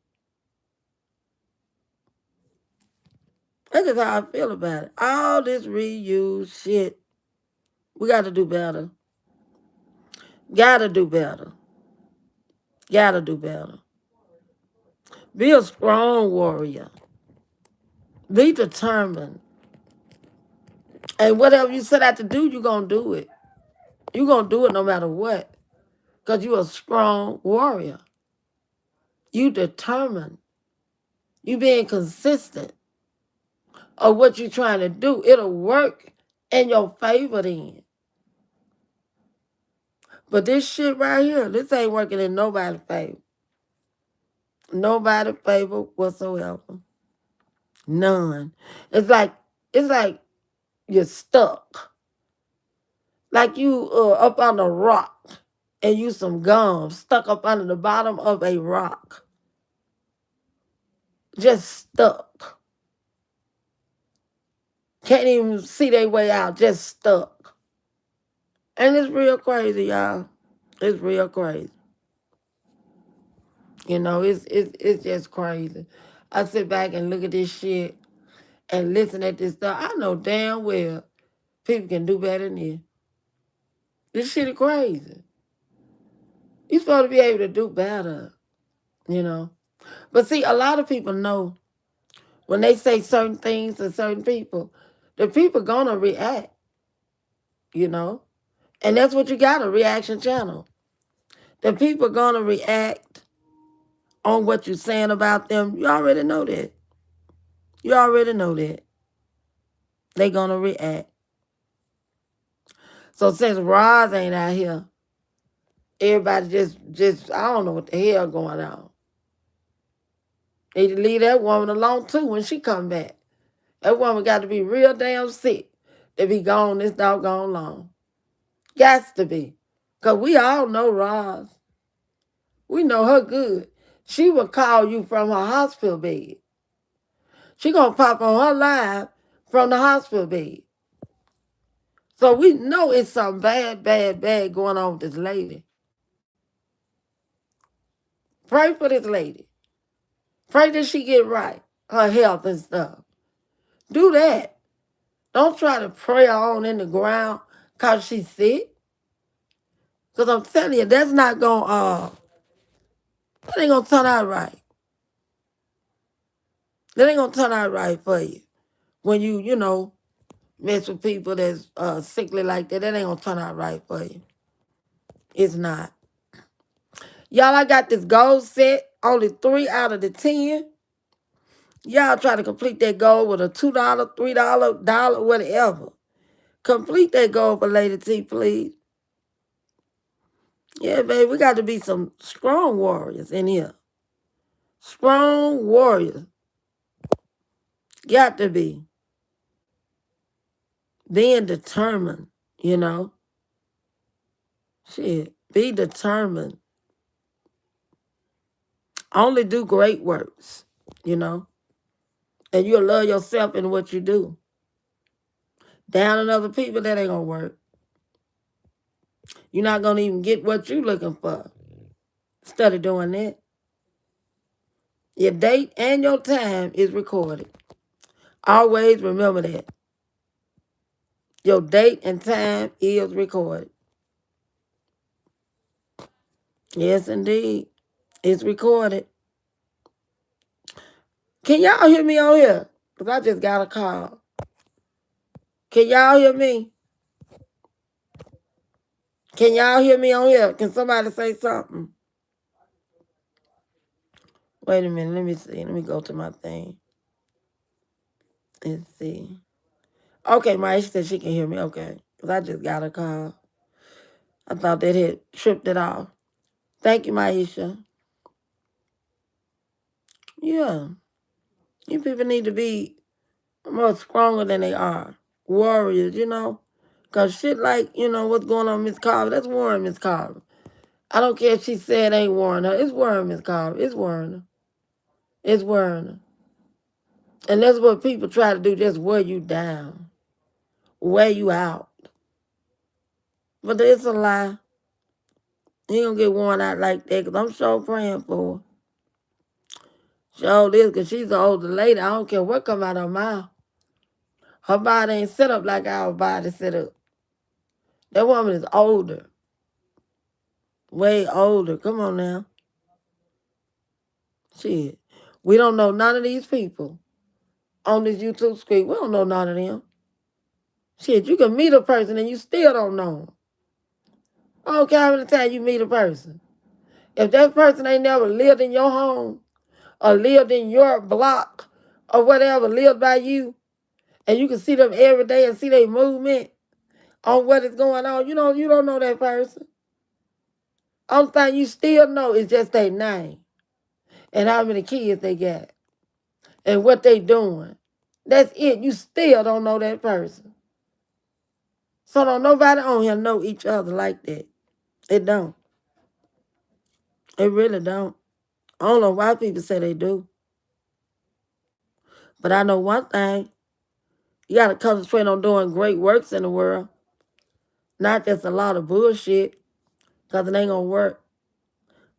That's just how I feel about it. All this reused shit. We got to do better. Gotta do better. Gotta do better. Be a strong warrior. Be determined. And whatever you set out to do, you're going to do it. You're going to do it no matter what. Because you're a strong warrior. You determined. You being consistent of what you're trying to do. It'll work in your favor then. But this shit right here, this ain't working in nobody's favor. Nobody's favor whatsoever. None. It's like you're stuck. Like you up on a rock and you some gum stuck up under the bottom of a rock. Just stuck. Can't even see their way out, just stuck. And it's real crazy, y'all. It's real crazy. You know, it's just crazy. I sit back and look at this shit and listen at this stuff. I know damn well people can do better than this. This shit is crazy. You're supposed to be able to do better, you know. But see, a lot of people know when they say certain things to certain people, the people gonna react, you know. And that's what you got, a reaction channel. The people gonna react on what you're saying about them. You already know that. You already know that. They gonna react. So since Roz ain't out here, everybody just I don't know what the hell going on. Need to leave that woman alone too when she come back. That woman got to be real damn sick to be gone this doggone long. Got to be. Because we all know Roz. We know her good. She will call you from her hospital bed. She going to pop on her live from the hospital bed. So we know it's something bad going on with this lady. Pray for this lady. Pray that she get right. Her health and stuff. Do that. Don't try to pray her on in the ground because she's sick. Because I'm telling you, that's not going that ain't going to turn out right. That ain't going to turn out right for you. When you know, mess with people that's sickly like that, that ain't going to turn out right for you. It's not. Y'all, I got this goal set. Only 3 out of the 10. Y'all try to complete that goal with a $2, $3, dollar, whatever. Complete that goal for Lady T, please. Yeah, baby, we got to be some strong warriors in here. Strong warriors. Got to be. Being determined, you know. Shit, be determined. Only do great works, you know. And you'll love yourself in what you do. Down on other people, that ain't going to work. You're not going to even get what you're looking for. Instead of doing that. Your date and your time is recorded. Always remember that. Your date and time is recorded. Yes, indeed. It's recorded. Can y'all hear me on here? Because I just got a call. Can y'all hear me? Can y'all hear me on here? Can somebody say something? Wait a minute. Let me see. Let me go to my thing. Let's see. Okay, Maisha said she can hear me. Okay. Because I just got a call. I thought that had tripped it off. Thank you, Maisha. Yeah. You people need to be more stronger than they are. Warriors, you know. Because shit like, you know, what's going on with Miss Carver, that's worrying Miss Carver. I don't care if she said ain't worrying her. It's worrying Miss Carver. It's worrying her. It's worrying her. And that's what people try to do, just wear you down. Wear you out. But it's a lie. You ain't gonna get worn out like that, because I'm sure praying for her. Sure this, because she's an older lady. I don't care what come out of her mouth. Her body ain't set up like our body set up. That woman is older. Way older. Come on now. Shit. We don't know none of these people on this YouTube screen. We don't know none of them. Shit, you can meet a person and you still don't know them. I don't care how many times you meet a person. If that person ain't never lived in your home or lived in your block or whatever, lived by you, and you can see them every day and see their movement on what is going on, you don't know that person. Only thing you still know is just their name and how many kids they got and what they doing. That's it. You still don't know that person. So don't nobody on here know each other like that. It don't. It really don't. I don't know why people say they do. But I know one thing. You got to concentrate on doing great works in the world, not just a lot of bullshit, because it ain't going to work.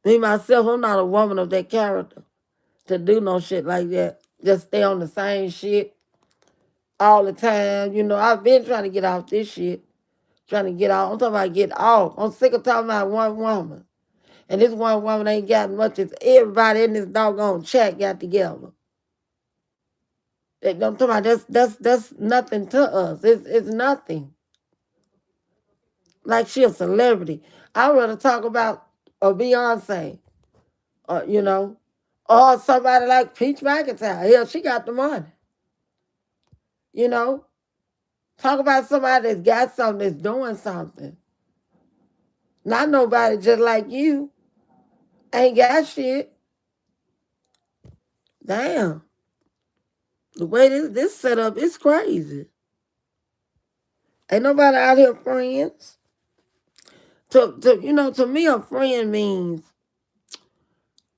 Me, myself, I'm not a woman of that character to do no shit like that. Just stay on the same shit all the time. You know, I've been trying to get off this shit. Trying to get off. I'm talking about get off. I'm sick of talking about one woman. And this one woman ain't got much as everybody in this doggone chat got together. I'm talking about that's nothing to us. It's nothing. Like she a celebrity. I'd rather talk about a Beyonce, you know, or somebody like Peach McIntyre. Hell, she got the money. You know, talk about somebody that's got something, that's doing something. Not nobody just like you. Ain't got shit. Damn. The way this set up is crazy. Ain't nobody out here friends. To me, a friend means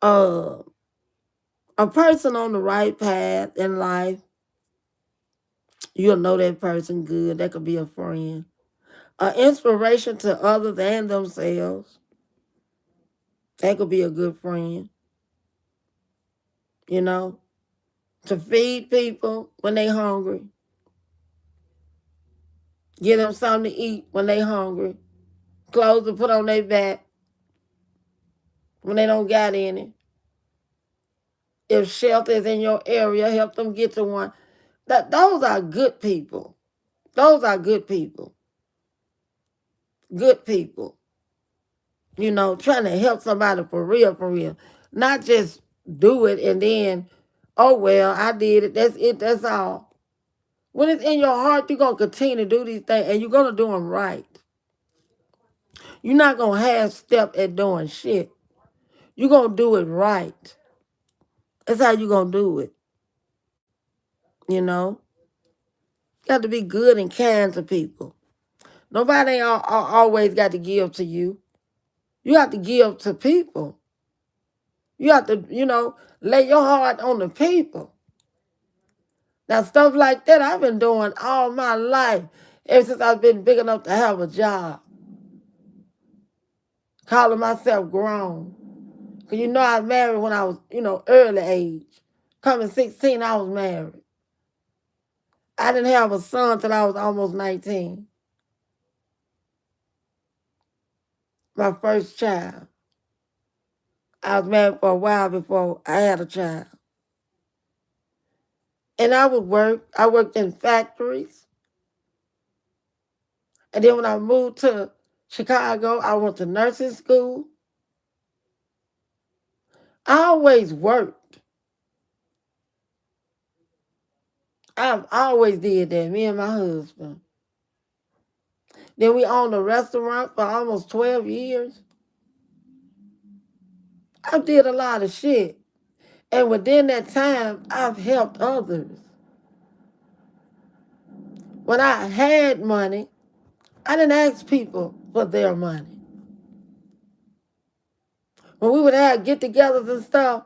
uh, a person on the right path in life. You'll know that person good. That could be a friend. An inspiration to others and themselves. That could be a good friend. You know, to feed people when they hungry. Give them something to eat when they hungry. Clothes to put on their back when they don't got any. If shelter is in your area, help them get to one. Those are good people. Those are good people. Good people. You know, trying to help somebody for real, for real. Not just do it and then, oh, well, I did it. That's it. That's all. When it's in your heart, you're going to continue to do these things and you're going to do them right. You're not going to half step at doing shit. You're going to do it right. That's how you're going to do it. You know? You got to be good and kind to people. Nobody ain't always got to give to you. You have to give to people. You have to, lay your heart on the people. Now, stuff like that I've been doing all my life, ever since I've been big enough to have a job. Calling myself grown. Because I was married when I was, early age. Coming 16, I was married. I didn't have a son till I was almost 19. My first child. I was married for a while before I had a child. And I would work. I worked in factories. And then when I moved to Chicago, I went to nursing school. I always worked. I've always did that, me and my husband. Then we owned a restaurant for almost 12 years. I did a lot of shit. And within that time, I've helped others. When I had money, I didn't ask people for their money. When we would have get-togethers and stuff,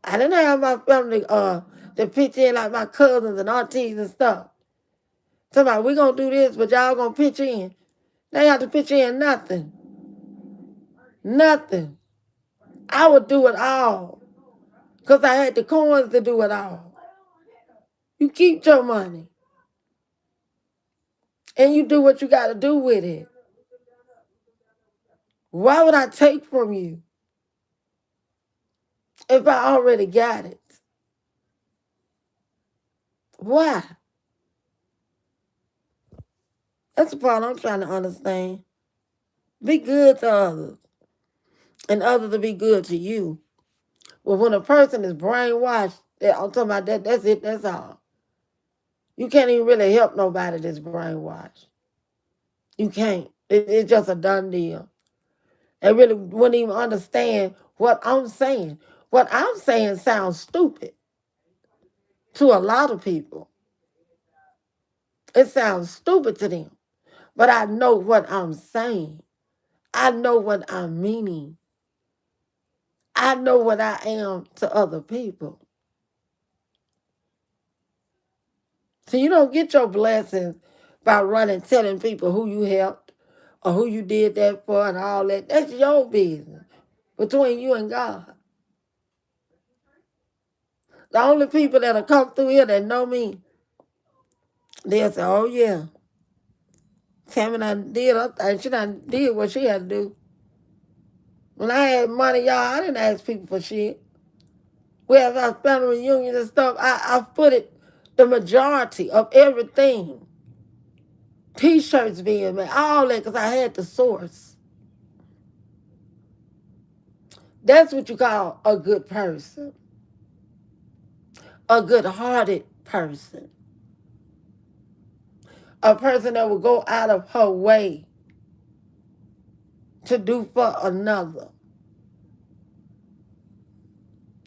I didn't have my family to pitch in like my cousins and aunties and stuff. Somebody, we gonna do this, but y'all gonna pitch in. They have to pitch in nothing. Nothing. I would do it all. Because I had the coins to do it all. You keep your money. And you do what you got to do with it. Why would I take from you if I already got it? Why? That's the part I'm trying to understand. Be good to others. And others to be good to you. Well, when a person is brainwashed, I'm talking about that's it, that's all. You can't even really help nobody that's brainwashed. You can't. It's just a done deal. They really wouldn't even understand what I'm saying. What I'm saying sounds stupid to a lot of people. It sounds stupid to them. But I know what I'm saying. I know what I'm meaning. I know what I am to other people. So you don't get your blessings by running telling people who you helped or who you did that for and all that. That's your business between you and God. The only people that'll come through here that know me, they'll say, oh yeah, Tammy done did her thing. She done did what she had to do. When I had money, y'all, I didn't ask people for shit. We have our family reunions and stuff. I footed the majority of everything. T-shirts being made, all that, because I had the source. That's what you call a good person. A good-hearted person. A person that will go out of her way to do for another.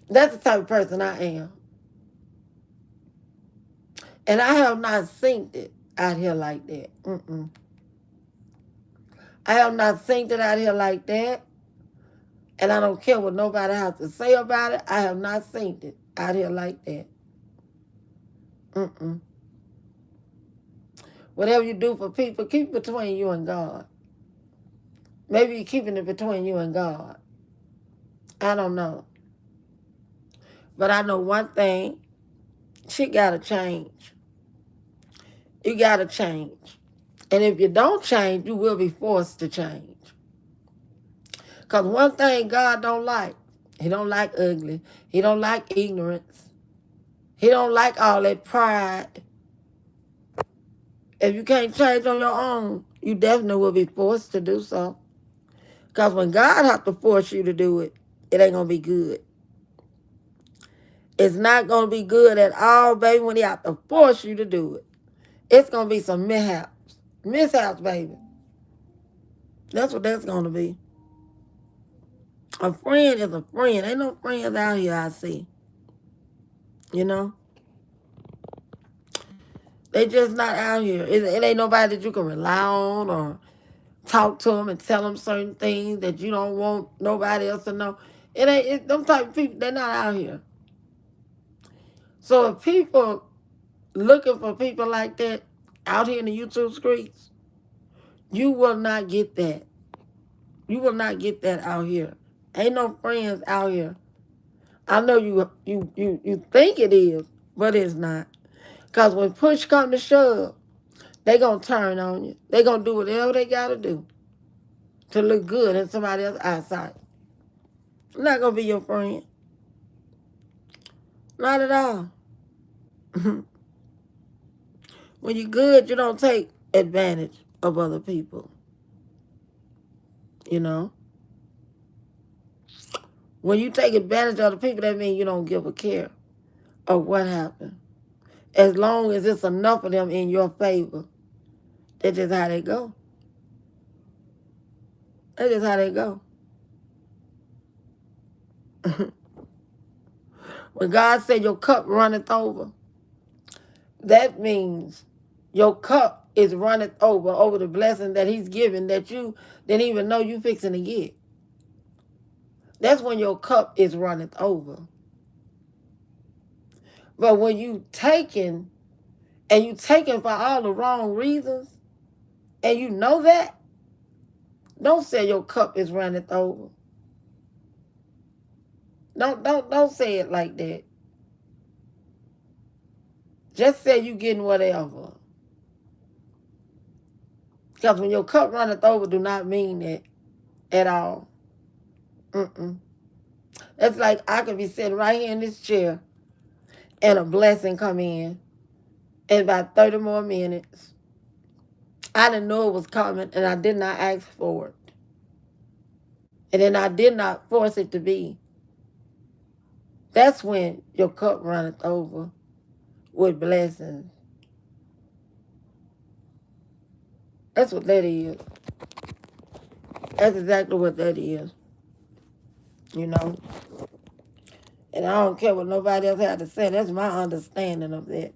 That's the type of person I am. And I have not seen it out here like that. Mm-mm. I have not seen it out here like that. And I don't care what nobody has to say about it. I have not seen it out here like that. Mm-mm. Whatever you do for people, keep it between you and God. Maybe you're keeping it between you and God. I don't know. But I know one thing. Shit got to change. You got to change. And if you don't change, you will be forced to change. Because one thing God don't like, he don't like ugly. He don't like ignorance. He don't like all that pride. If you can't change on your own, you definitely will be forced to do so. Because when God has to force you to do it, it ain't going to be good. It's not going to be good at all, baby, when he has to force you to do it. It's going to be some mishaps. Mishaps, baby. That's what that's going to be. A friend is a friend. Ain't no friends out here I see. You know? They just not out here. It ain't nobody that you can rely on or talk to them and tell them certain things that you don't want nobody else to know. Them type of people, they're not out here. So if people looking for people like that out here in the YouTube streets, you will not get that. You will not get that out here. Ain't no friends out here. I know you think it is, but it's not. Because when push comes to shove, they going to turn on you. They going to do whatever they got to do to look good in somebody else's eyesight. Not going to be your friend. Not at all. When you're good, you don't take advantage of other people. You know? When you take advantage of other people, that means you don't give a care of what happened. As long as it's enough of them in your favor, that's just how they go. That's just how they go. When God said your cup runneth over, that means your cup is running over the blessing that he's given that you didn't even know you fixing to get. That's when your cup is running over. But when you taking, and you taking for all the wrong reasons, and you know that, don't say your cup is running over. Don't say it like that. Just say you getting whatever. Because when your cup runneth over, do not mean that at all. Mm-mm. That's like I could be sitting right here in this chair and a blessing come in about 30 more minutes. I didn't know it was coming and I did not ask for it. And then I did not force it to be. That's when your cup runneth over with blessings. That's what that is. That's exactly what that is. You know? And I don't care what nobody else had to say. That's my understanding of that.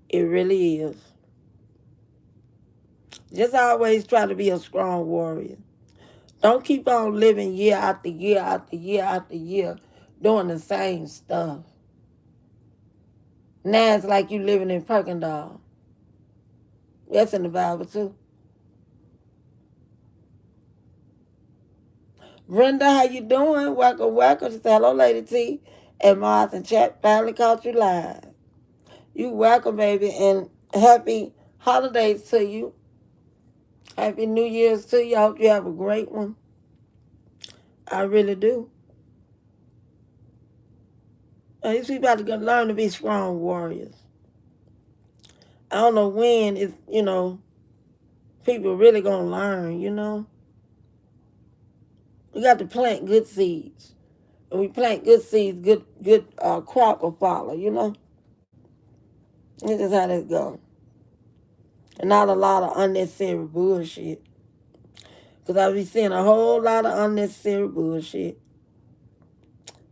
It really is. Just always try to be a strong warrior. Don't keep on living year after year after year after year doing the same stuff. Now it's like you living in Perkindall. That's in the Bible too. Brenda, how you doing? Welcome, welcome. She said, hello, Lady T. And Mars and Chat finally caught you live. You welcome, baby, and happy holidays to you. Happy New Year's to you. I hope you have a great one. I really do. These people have to learn to be strong warriors. I don't know when it's, people really going to learn. We got to plant good seeds. And we plant good seeds, good crop will follow. This is how this goes. And not a lot of unnecessary bullshit. Because I be seeing a whole lot of unnecessary bullshit.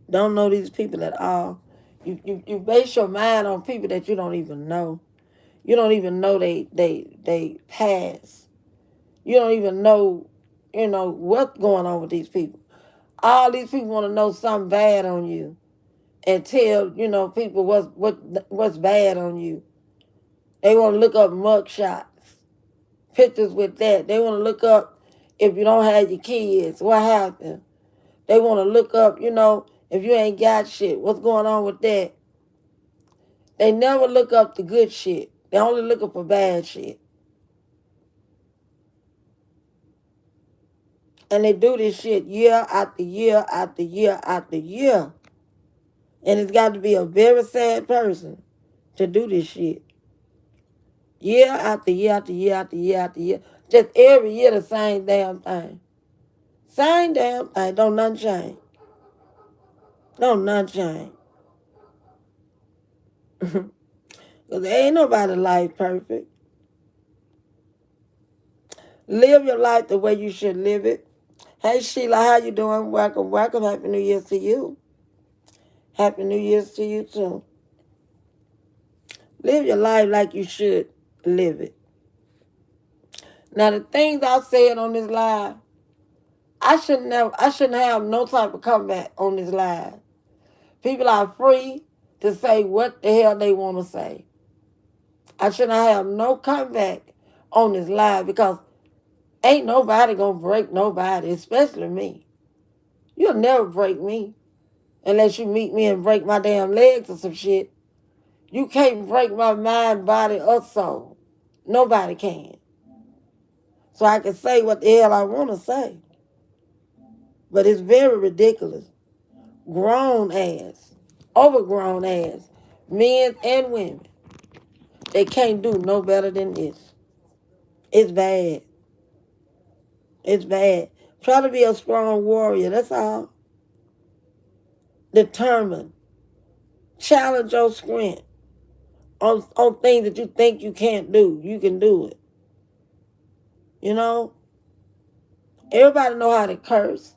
Don't know these people at all. You base your mind on people that you don't even know. You don't even know they past. You don't even know, what's going on with these people. All these people want to know something bad on you and tell, people what's bad on you. They want to look up mug shots, pictures with that. They want to look up if you don't have your kids, what happened. They want to look up, if you ain't got shit, what's going on with that. They never look up the good shit. They only looking for bad shit. And they do this shit year after year after year after year. And it's got to be a very sad person to do this shit. Year after year after year after year after year. Just every year the same damn thing. Same damn thing. Don't nothing change. Don't nothing change. Because ain't nobody life perfect. Live your life the way you should live it. Hey Sheila, how you doing? Welcome, welcome. Happy New Year's to you. Happy New Year's to you too. Live your life like you should live it. Now the things I said on this live, I shouldn't have no type of comeback on this live. People are free to say what the hell they want to say. I shouldn't have no comeback on this live because ain't nobody gonna break nobody, especially me. You'll never break me unless you meet me and break my damn legs or some shit. You can't break my mind, body, or soul. Nobody can. So I can say what the hell I want to say. But it's very ridiculous. Grown ass, overgrown ass, men and women, they can't do no better than this. It's bad. It's bad. Try to be a strong warrior. That's all. Determined. Challenge your strength on things that you think you can't do. You can do it. Everybody know how to curse.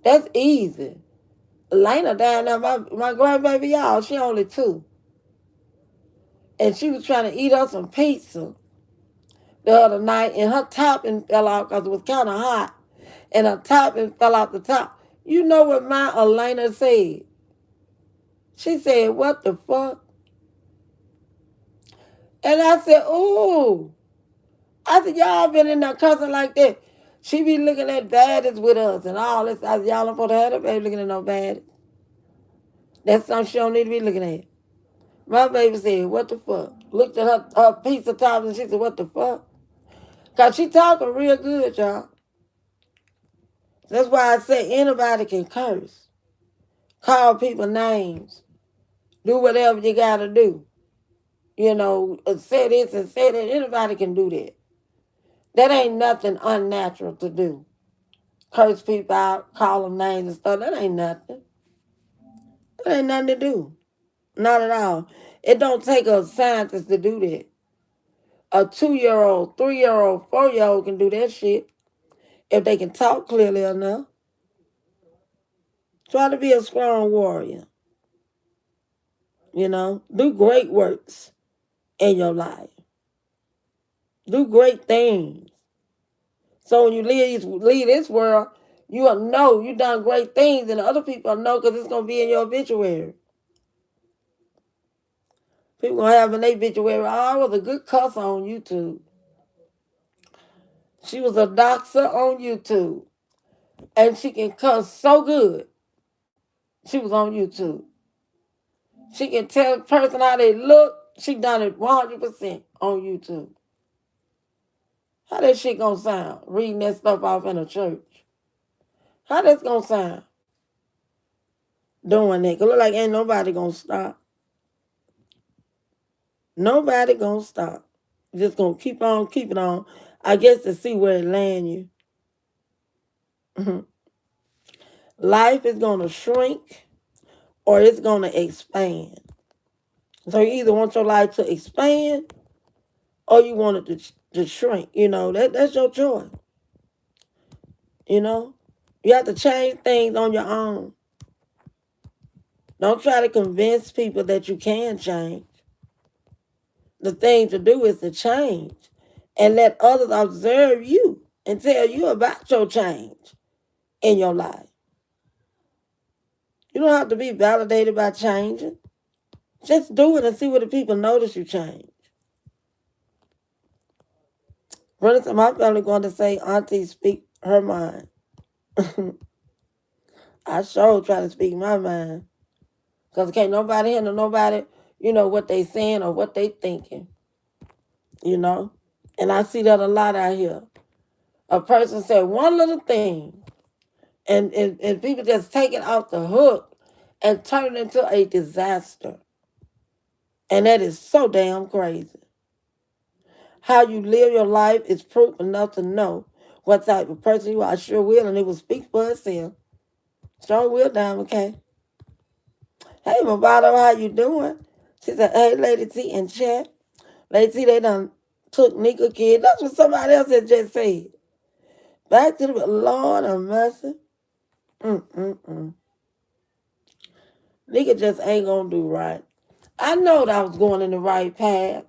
That's easy. Elena down there, my grandbaby, y'all, she only 2. And she was trying to eat us some pizza the other night, and her topping fell off because it was kind of hot. And her topping fell off the top. You know what my Elena said? She said, what the fuck? And I said, ooh. I said, y'all been in there cussing like that. She be looking at baddies with us and all this. I said, y'all don't supposed to have that baby looking at no baddies. That's something she don't need to be looking at. My baby said, what the fuck? Looked at her piece of top and she said, what the fuck? Because she talking real good, y'all. That's why I say anybody can curse. Call people names. Do whatever you got to do. Say this and say that. Anybody can do that. That ain't nothing unnatural to do. Curse people out, call them names and stuff. That ain't nothing. That ain't nothing to do. Not at all. It don't take a scientist to do that. A 2-year-old, 3-year-old, 4-year-old can do that shit if they can talk clearly enough. Try to be a strong warrior. Do great works in your life. Do great things. So when you leave this world, you'll know you done great things, and other people know because it's going to be in your obituary. People gonna have an obituary. Oh, I was a good cuss on YouTube. She was a doctor on YouTube. And she can cuss so good. She was on YouTube. She can tell a person how they look. She done it 100% on YouTube. How that shit gonna sound? Reading that stuff off in a church. How that's gonna sound? Doing that. 'Cause look like ain't nobody gonna stop. Nobody gonna stop. Just gonna keep on keeping on. I guess to see where it land you. Life is gonna shrink or it's gonna expand. So you either want your life to expand or you want it to shrink. That's your choice. You have to change things on your own. Don't try to convince people that you can change. The thing to do is to change and let others observe you and tell you about your change in your life. You don't have to be validated by changing. Just do it and see what the people notice you change. For instance, my family going to say, Auntie, speak her mind. I sure try to speak my mind. Because can't nobody handle nobody, what they saying or what they thinking. And I see that a lot out here. A person said one little thing, and people just take it off the hook and turn it into a disaster. And that is so damn crazy. How you live your life is proof enough to know what type of person you are. I sure will, and it will speak for itself. Sure will, Diamond K. Hey, Movado, how you doing? She said, hey, Lady T in chat. Lady T, they done took Nika kid. That's what somebody else had just said. Back to the Lord of mercy. Nika just ain't gonna do right. I know that I was going in the right path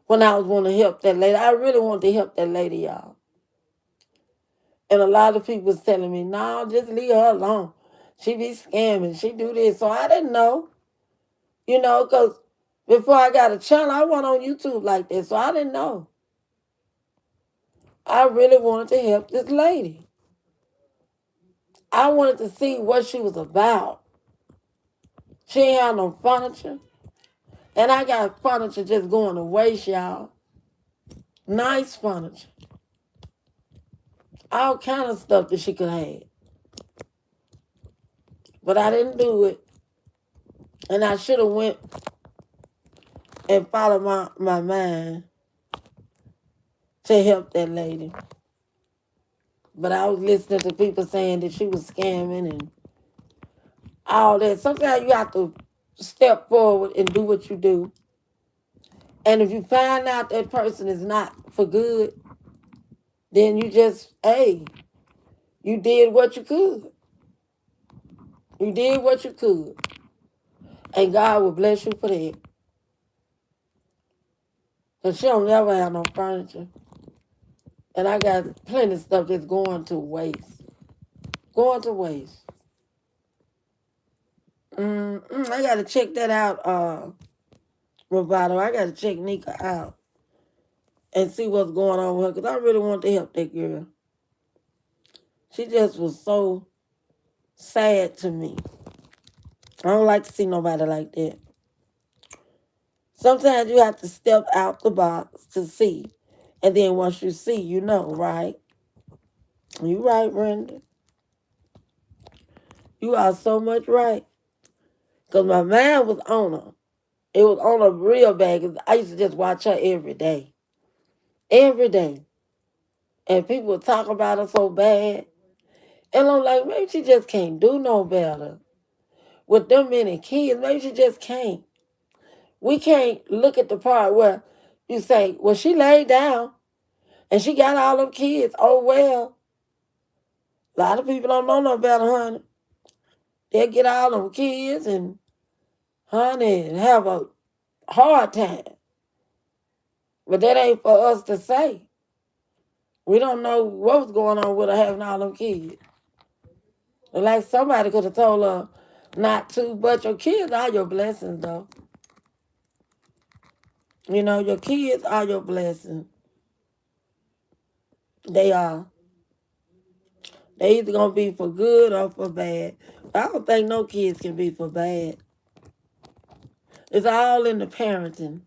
when I was wanting to help that lady. I really wanted to help that lady, y'all. And a lot of people was telling me, no, just leave her alone. She be scamming. She do this. So I didn't know. Because before I got a channel, I went on YouTube like this. So I didn't know. I really wanted to help this lady. I wanted to see what she was about. She ain't had no furniture. And I got furniture just going to waste, y'all. Nice furniture. All kind of stuff that she could have. But I didn't do it. And I should have went and followed my mind to help that lady. But I was listening to people saying that she was scamming and all that. Sometimes you have to step forward and do what you do. And if you find out that person is not for good, then you just, hey, you did what you could. You did what you could. And God will bless you for that. Because she don't never have no furniture. And I got plenty of stuff that's going to waste. Going to waste. I got to check that out, Roboto. I got to check Nika out and see what's going on with her. Because I really want to help that girl. She just was so sad to me. I don't like to see nobody like that. Sometimes you have to step out the box to see. And then once you see, you know, right? You right, Brenda. You are so much right. Because my mind was on her. It was on her real bad. 'Cause I used to just watch her every day. Every day. And people would talk about her so bad. And I'm like, maybe she just can't do no better. With them many kids, maybe she just can't. We can't look at the part where you say, well, she laid down and she got all them kids. Oh, well. A lot of people don't know no better, honey. They'll get all them kids and, honey, have a hard time. But that ain't for us to say. We don't know what was going on with her having all them kids. And like somebody could have told her not to, but your kids are your blessings, though. You know, your kids are your blessing. They are. They either gonna be for good or for bad. I don't think no kids can be for bad. It's all in the parenting.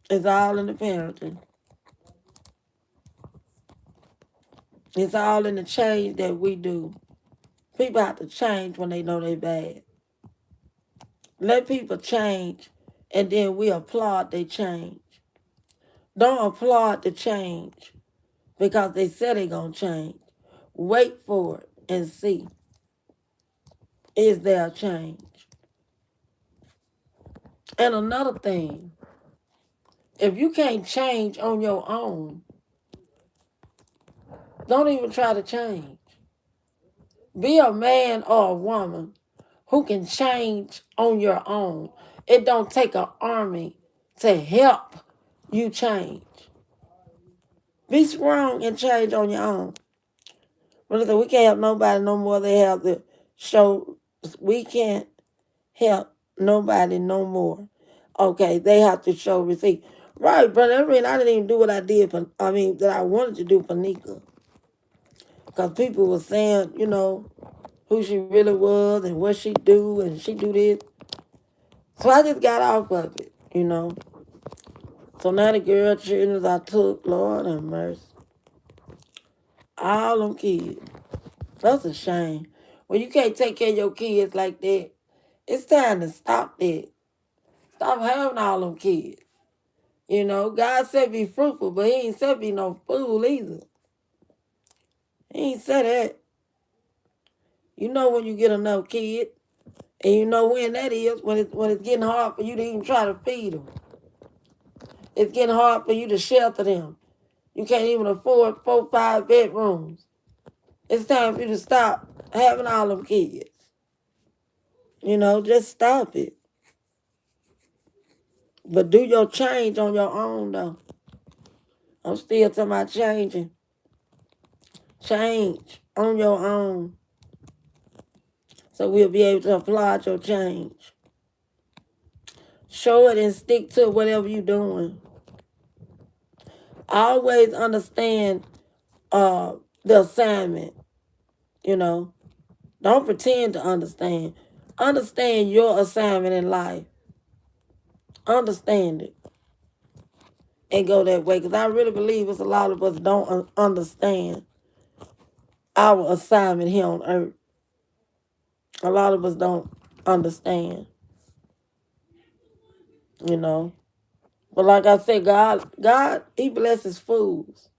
It's all in the parenting. It's all in the change that we do. People have to change when they know they bad. Let people change, and then we applaud they change. Don't applaud the change because they said they gonna change. Wait for it and see, is there a change? And another thing, if you can't change on your own, don't even try to change. Be a man or a woman who can change on your own. It don't take an army to help you change. Be strong and change on your own. But listen, we can't help nobody no more. They have to show we can't help nobody no more. Okay, they have to show receipt. Right, but I mean, I didn't even do what I did for, that I wanted to do for Nika. Because people were saying, who she really was and what she do and she do this. So I just got off of it. So now the girl children I took, Lord have mercy. All them kids. That's a shame. When you can't take care of your kids like that, it's time to stop that. Stop having all them kids. God said be fruitful, but he ain't said be no fool either. He ain't said that. You know when you get enough kids, and you know when that is, when it's getting hard for you to even try to feed them. It's getting hard for you to shelter them. You can't even afford 4, 5 bedrooms. It's time for you to stop having all them kids. Just stop it. But do your change on your own, though. I'm still talking about changing. Change on your own. So we'll be able to applaud your change. Show it and stick to whatever you're doing. Always understand the assignment. Don't pretend to understand. Understand your assignment in life. Understand it. And go that way. Because I really believe it's a lot of us don't understand our assignment here on earth. A lot of us don't understand. But like I said, God, he blesses fools.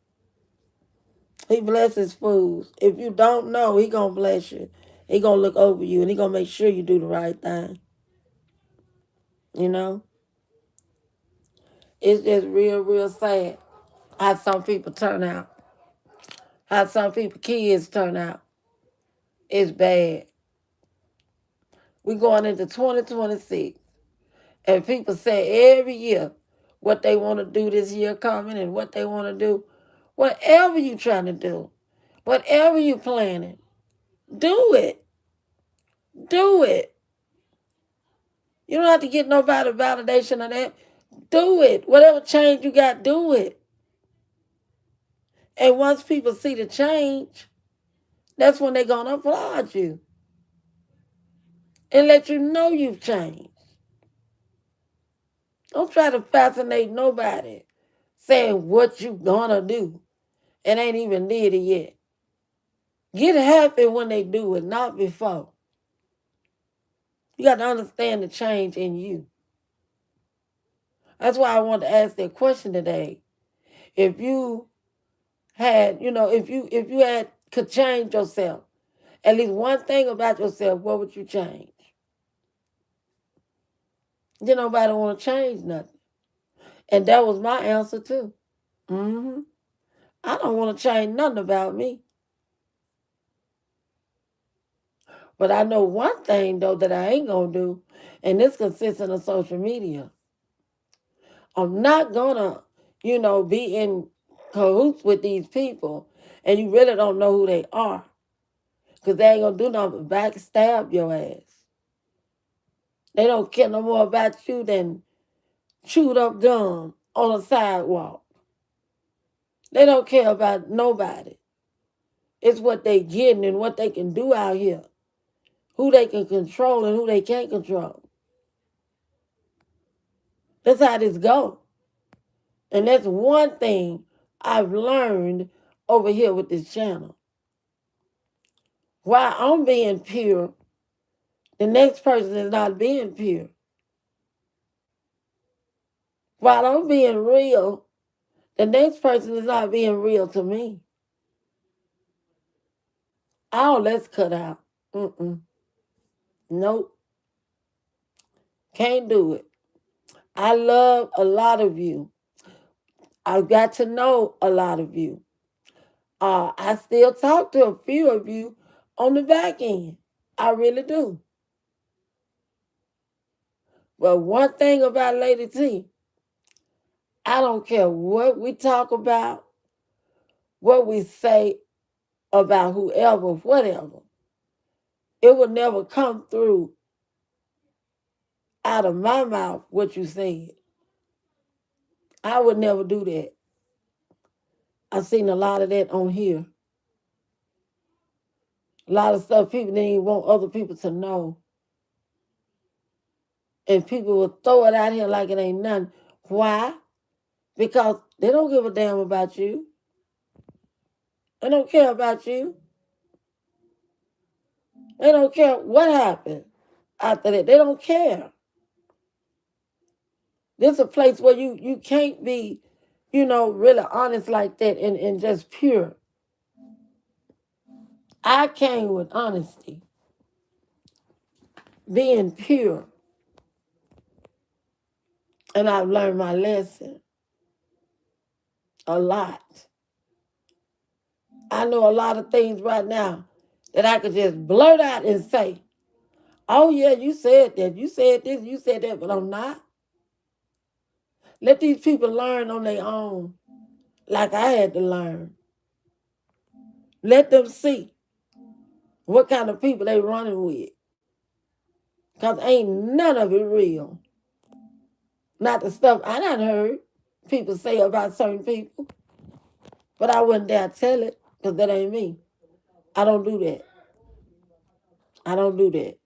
He blesses fools. If you don't know, he gonna bless you. He gonna look over you and he gonna make sure you do the right thing. It's just real, real sad how some people turn out. How some people kids turn out. It's bad. We going into 2026. And people say every year what they want to do this year coming and what they want to do. Whatever you trying to do, whatever you planning, do it. Do it. You don't have to get nobody validation of that. Do it. Whatever change you got, do it. And once people see the change, that's when they're going to applaud you and let you know you've changed. Don't try to fascinate nobody saying what you gonna do and ain't even did it yet. Get happy when they do it, not before. You got to understand the change in you. That's why I wanted to ask that question today. If you had, if you had could change yourself, at least one thing about yourself, what would you change? Did nobody want to change nothing. And that was my answer too. I don't want to change nothing about me. But I know one thing, though, that I ain't going to do, and this consists of social media. I'm not going to, be in cahoots with these people, and you really don't know who they are. Because they ain't going to do nothing but backstab your ass. They don't care no more about you than chewed up gum on a sidewalk. They don't care about nobody. It's what they getting and what they can do out here. Who they can control and who they can't control. That's how this go. And that's one thing I've learned over here with this channel. While I'm being pure, the next person is not being pure. While I'm being real, the next person is not being real to me. Oh, let's cut out. Nope. Can't do it. I love a lot of you. I've got to know a lot of you. I still talk to a few of you on the back end. I really do. But one thing about Lady T, I don't care what we talk about, what we say about whoever, whatever. It will never come through out of my mouth what you said. I would never do that. I've seen a lot of that on here. A lot of stuff people didn't even want other people to know. And people will throw it out here like it ain't nothing. Why? Because they don't give a damn about you. They don't care about you. They don't care what happened after that. They don't care. This is a place where you can't be, really honest like that and just pure. I came with honesty, being pure. And I've learned my lesson a lot. I know a lot of things right now that I could just blurt out and say, oh yeah, you said that, you said this, you said that, but I'm not. Let these people learn on their own like I had to learn. Let them see what kind of people they running with. Because ain't none of it real. Not the stuff I done heard people say about certain people. But I wouldn't dare tell it because that ain't me. I don't do that. I don't do that.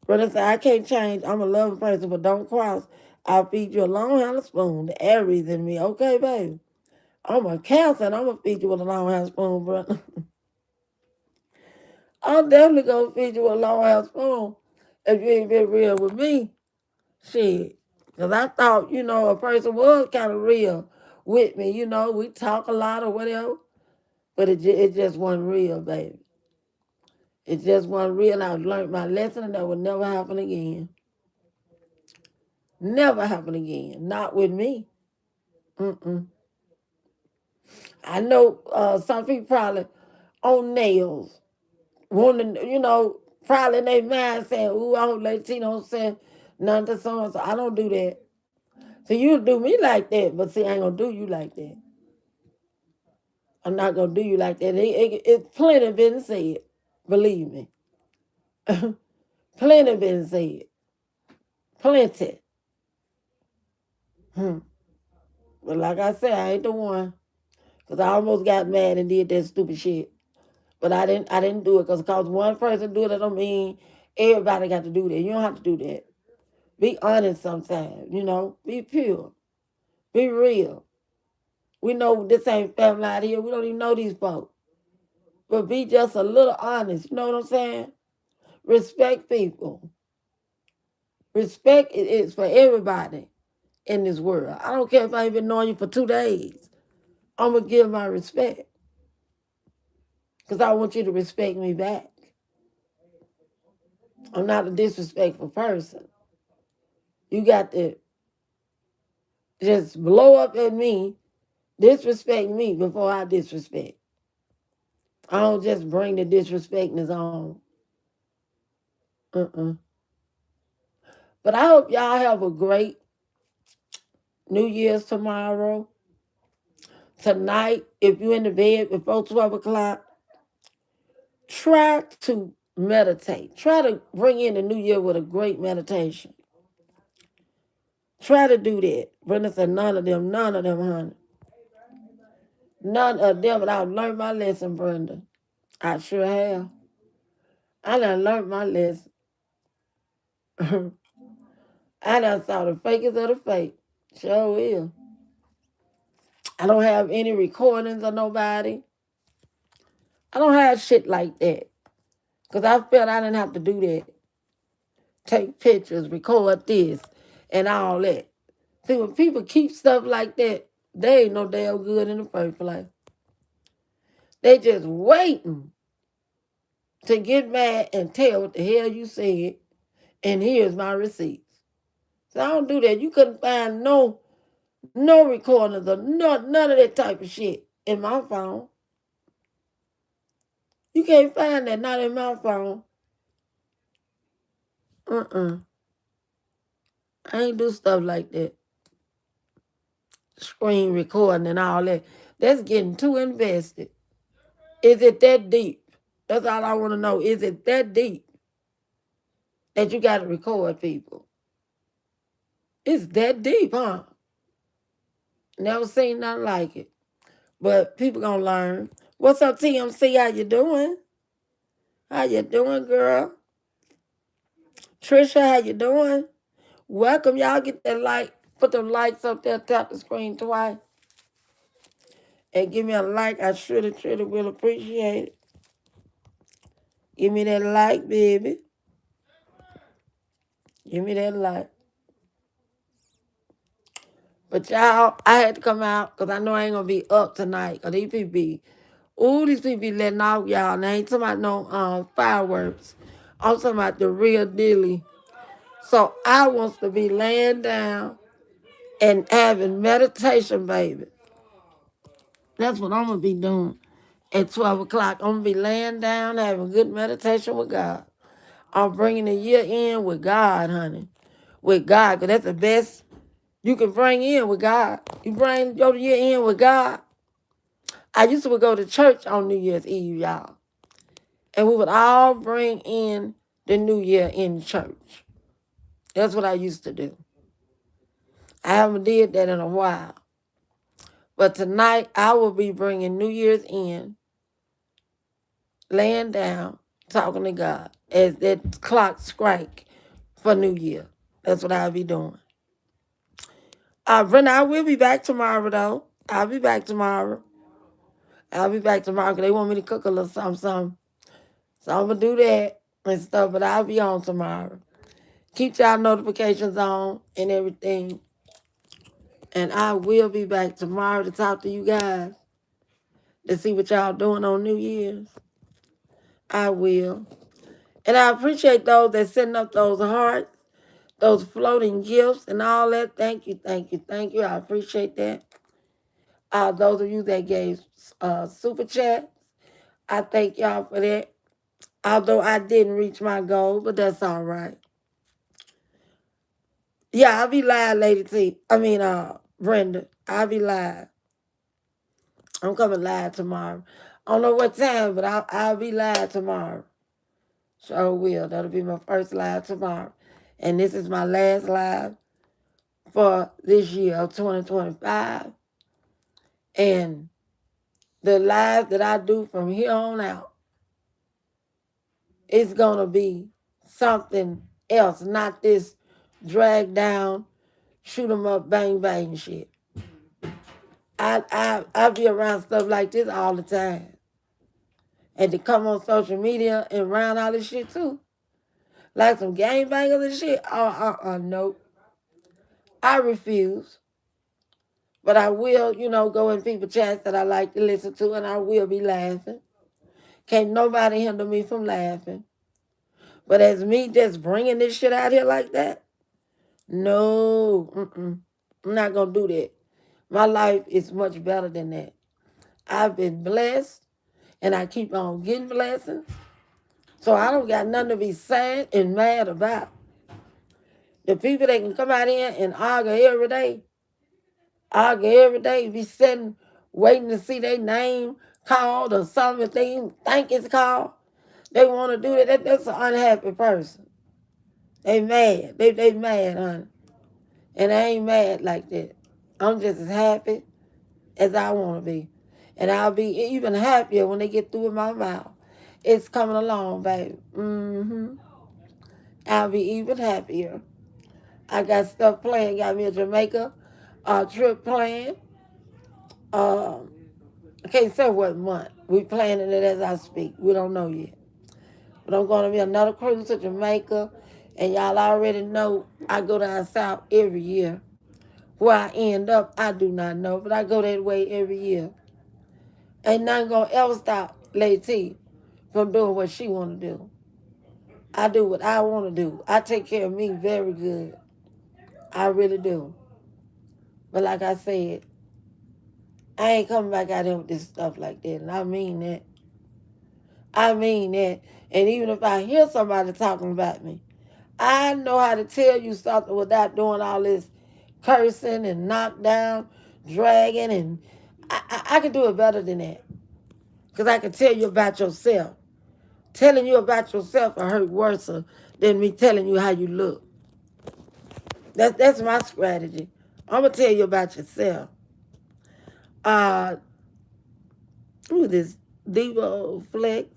Brother said, I can't change. I'm a loving person, but don't cross. I'll feed you a long handle spoon. The Aries in me. Okay, baby. I'm a Cancer and I'm going to feed you with a long handle spoon, brother. I'm definitely going to feed you with a long handle spoon if you ain't been real with me. Shit. Because I thought, a person was kind of real with me. We talk a lot or whatever. But it just wasn't real, baby. It just wasn't real. I've learned my lesson and that will never happen again. Never happen again. Not with me. I know some people probably on nails. Wanting, probably in their mind saying, ooh, I hope Lady T don't say nothing to someone. So I don't do that. So you do me like that, but see, I ain't going to do you like that. I'm not going to do you like that. It's plenty been said. Believe me. Plenty been said. Plenty. But like I said, I ain't the one. Because I almost got mad and did that stupid shit. But I didn't do it because one person do it, that don't mean everybody got to do that. You don't have to do that. Be honest sometimes, Be pure. Be real. We know this ain't family out here. We don't even know these folks. But be just a little honest. You know what I'm saying? Respect people. Respect is for everybody in this world. I don't care if I ain't been knowing you for 2 days. I'm going to give my respect. Because I want you to respect me back. I'm not a disrespectful person. You got to just blow up at me, disrespect me before I disrespect. I don't just bring the disrespectness on. But I hope y'all have a great New Year's tomorrow. Tonight, if you're in the bed before 12 o'clock, try to meditate. Try to bring in the new year with a great meditation. Try to do that. Brenda said, none of them, honey. None of them, but I've learned my lesson, Brenda. I sure have. I done learned my lesson. I done saw the fakest of the fake. Sure will. I don't have any recordings of nobody. I don't have shit like that. Because I felt I didn't have to do that. Take pictures, record this, and all that. See, when people keep stuff like that, they ain't no damn good in the first place. They just waiting to get mad and tell what the hell you said, and here's my receipts. So I don't do that. You couldn't find no recordings or none of that type of shit in my phone. You can't find that, not in my phone. I ain't do stuff like that. Screen recording and all that. That's getting too invested. Is it that deep? That's all I want to know. Is it that deep that you got to record people? It's that deep, huh? Never seen nothing like it. But people gonna learn. What's up, TMC? How you doing? How you doing, girl? Trisha, how you doing? Welcome, y'all. Get that like. Put them likes up there. Tap the screen twice. And give me a like. I surely will appreciate it. Give me that like, baby. Give me that like. But y'all, I had to come out because I know I ain't going to be up tonight. Because these people be letting off y'all. And I ain't talking about no fireworks. I'm talking about the real dealy. So I wants to be laying down and having meditation, baby. That's what I'm going to be doing at 12 o'clock. I'm going to be laying down, having good meditation with God. I'm bringing the year in with God, honey. With God, because that's the best you can bring in with God. You bring your year in with God. I used to go to church on New Year's Eve, y'all. And we would all bring in the new year in church. That's what I used to do. I haven't did that in a while. But tonight, I will be bringing New Year's in, laying down, talking to God as that clock strike for New Year. That's what I'll be doing. Brenda, I will be back tomorrow, though. I'll be back tomorrow. Because they want me to cook a little something. So I'm going to do that and stuff, but I'll be on tomorrow. Keep y'all notifications on and everything. And I will be back tomorrow to talk to you guys to see what y'all doing on New Year's. I will. And I appreciate those that send up those hearts, those floating gifts and all that. Thank you. I appreciate that. Those of you that gave super chat, I thank y'all for that. Although I didn't reach my goal, but that's all right. Yeah, I'll be live, Lady T. Brenda. I'll be live. I'm coming live tomorrow. I don't know what time, but I'll be live tomorrow. Sure will. That'll be my first live tomorrow. And this is my last live for this year of 2025. And the live that I do from here on out, it's going to be something else, not this drag down, shoot 'em up, bang, bang shit. I be around stuff like this all the time. And to come on social media and around all this shit too. Like some gangbangers and shit. Nope. I refuse. But I will, go in people chats that I like to listen to, and I will be laughing. Can't nobody hinder me from laughing. But as me just bringing this shit out here like that, no, I'm not going to do that. My life is much better than that. I've been blessed, and I keep on getting blessings. So I don't got nothing to be sad and mad about. The people that can come out here and argue every day, be sitting, waiting to see their name called or something if they think it's called. They want to do that. That's an unhappy person. They mad. They mad, honey. And I ain't mad like that. I'm just as happy as I want to be. And I'll be even happier when they get through with my mouth. It's coming along, baby. I'll be even happier. I got stuff planned. Got me a Jamaica trip planned. Um, I can't say what month. We planning it as I speak. We don't know yet. But I'm going to be another cruise to Jamaica. And y'all already know I go down south every year. Where I end up, I do not know. But I go that way every year. Ain't nothing going to ever stop Lady T from doing what she want to do. I do what I want to do. I take care of me very good. I really do. But like I said, I ain't coming back out here with this stuff like that. And I mean that. I mean that. And even if I hear somebody talking about me, I know how to tell you something without doing all this cursing and knockdown, dragging, and I can do it better than that. Because I can tell you about yourself. Telling you about yourself will hurt worse than me telling you how you look. That's my strategy. I'm going to tell you about yourself. Who is this? Devo Flex.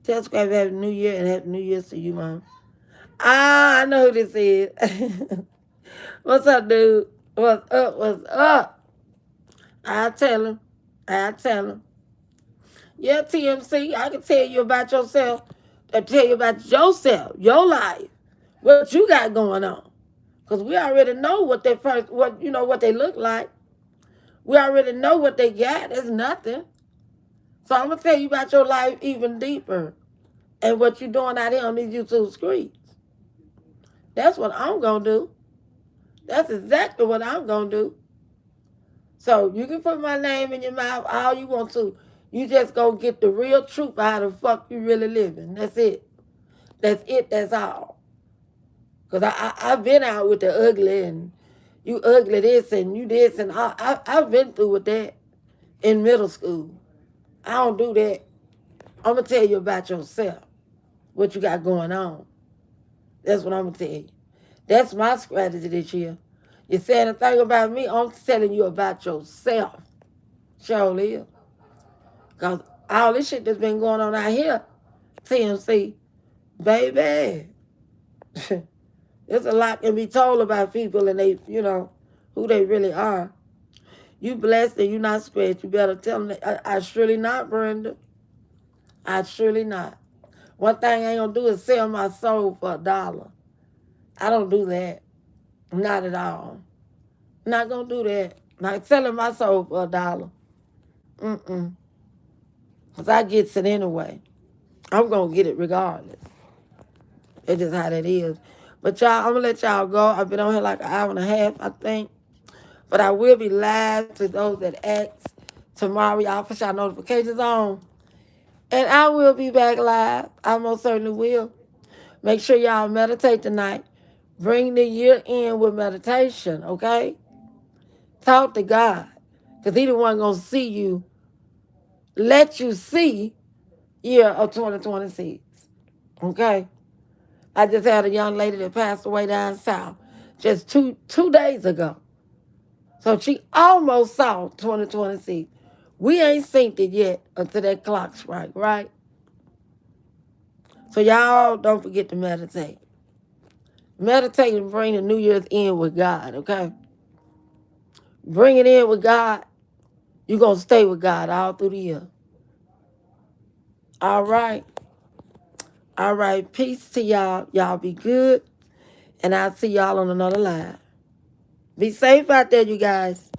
Tell Scrap Happy New Year and Happy New Year's to you, Mom. I know who this is. What's up, dude? What's up? What's up? I'll tell him. I'll tell him. Yeah, TMC, I can tell you about yourself. I tell you about yourself, your life, what you got going on. Because we already know what what they look like. We already know what they got. It's nothing. So I'm gonna tell you about your life even deeper and what you're doing out here on these YouTube streets. That's what I'm gonna do. That's exactly what I'm gonna do. So you can put my name in your mouth all you want to. You just go get the real truth of how the fuck you really living. That's it. That's it. That's all. Because I've been out with the ugly and you ugly this and you this and I've been through with that in middle school. I don't do that. I'm going to tell you about yourself, what you got going on. That's what I'm going to tell you. That's my strategy this year. You saying a thing about me, I'm telling you about yourself. Sure live. Because all this shit that's been going on out here, TMC, baby, there's a lot can be told about people and they, who they really are. You blessed and you not scratched. You better tell them that I surely not, Brenda. I surely not. One thing I ain't gonna do is sell my soul for $1. I don't do that. Not at all. Not gonna do that. Not selling my soul for $1. Because I gets it anyway. I'm gonna get it regardless. It's just how that is. But y'all, I'm gonna let y'all go. I've been on here like an hour and a half, I think. But I will be live to those that ask tomorrow. Y'all put y'all notifications on. And I will be back live. I most certainly will. Make sure y'all meditate tonight. Bring the year in with meditation, okay? Talk to God. Because he the one going to see you, let you see year of 2026, okay? I just had a young lady that passed away down south just two days ago. So she almost saw 2026. We ain't synced it yet until that clock strike, right? So y'all don't forget to meditate. Meditate and bring the New Year's in with God, okay? Bring it in with God. You're going to stay with God all through the year. All right. All right. Peace to y'all. Y'all be good. And I'll see y'all on another live. Be safe out there, you guys.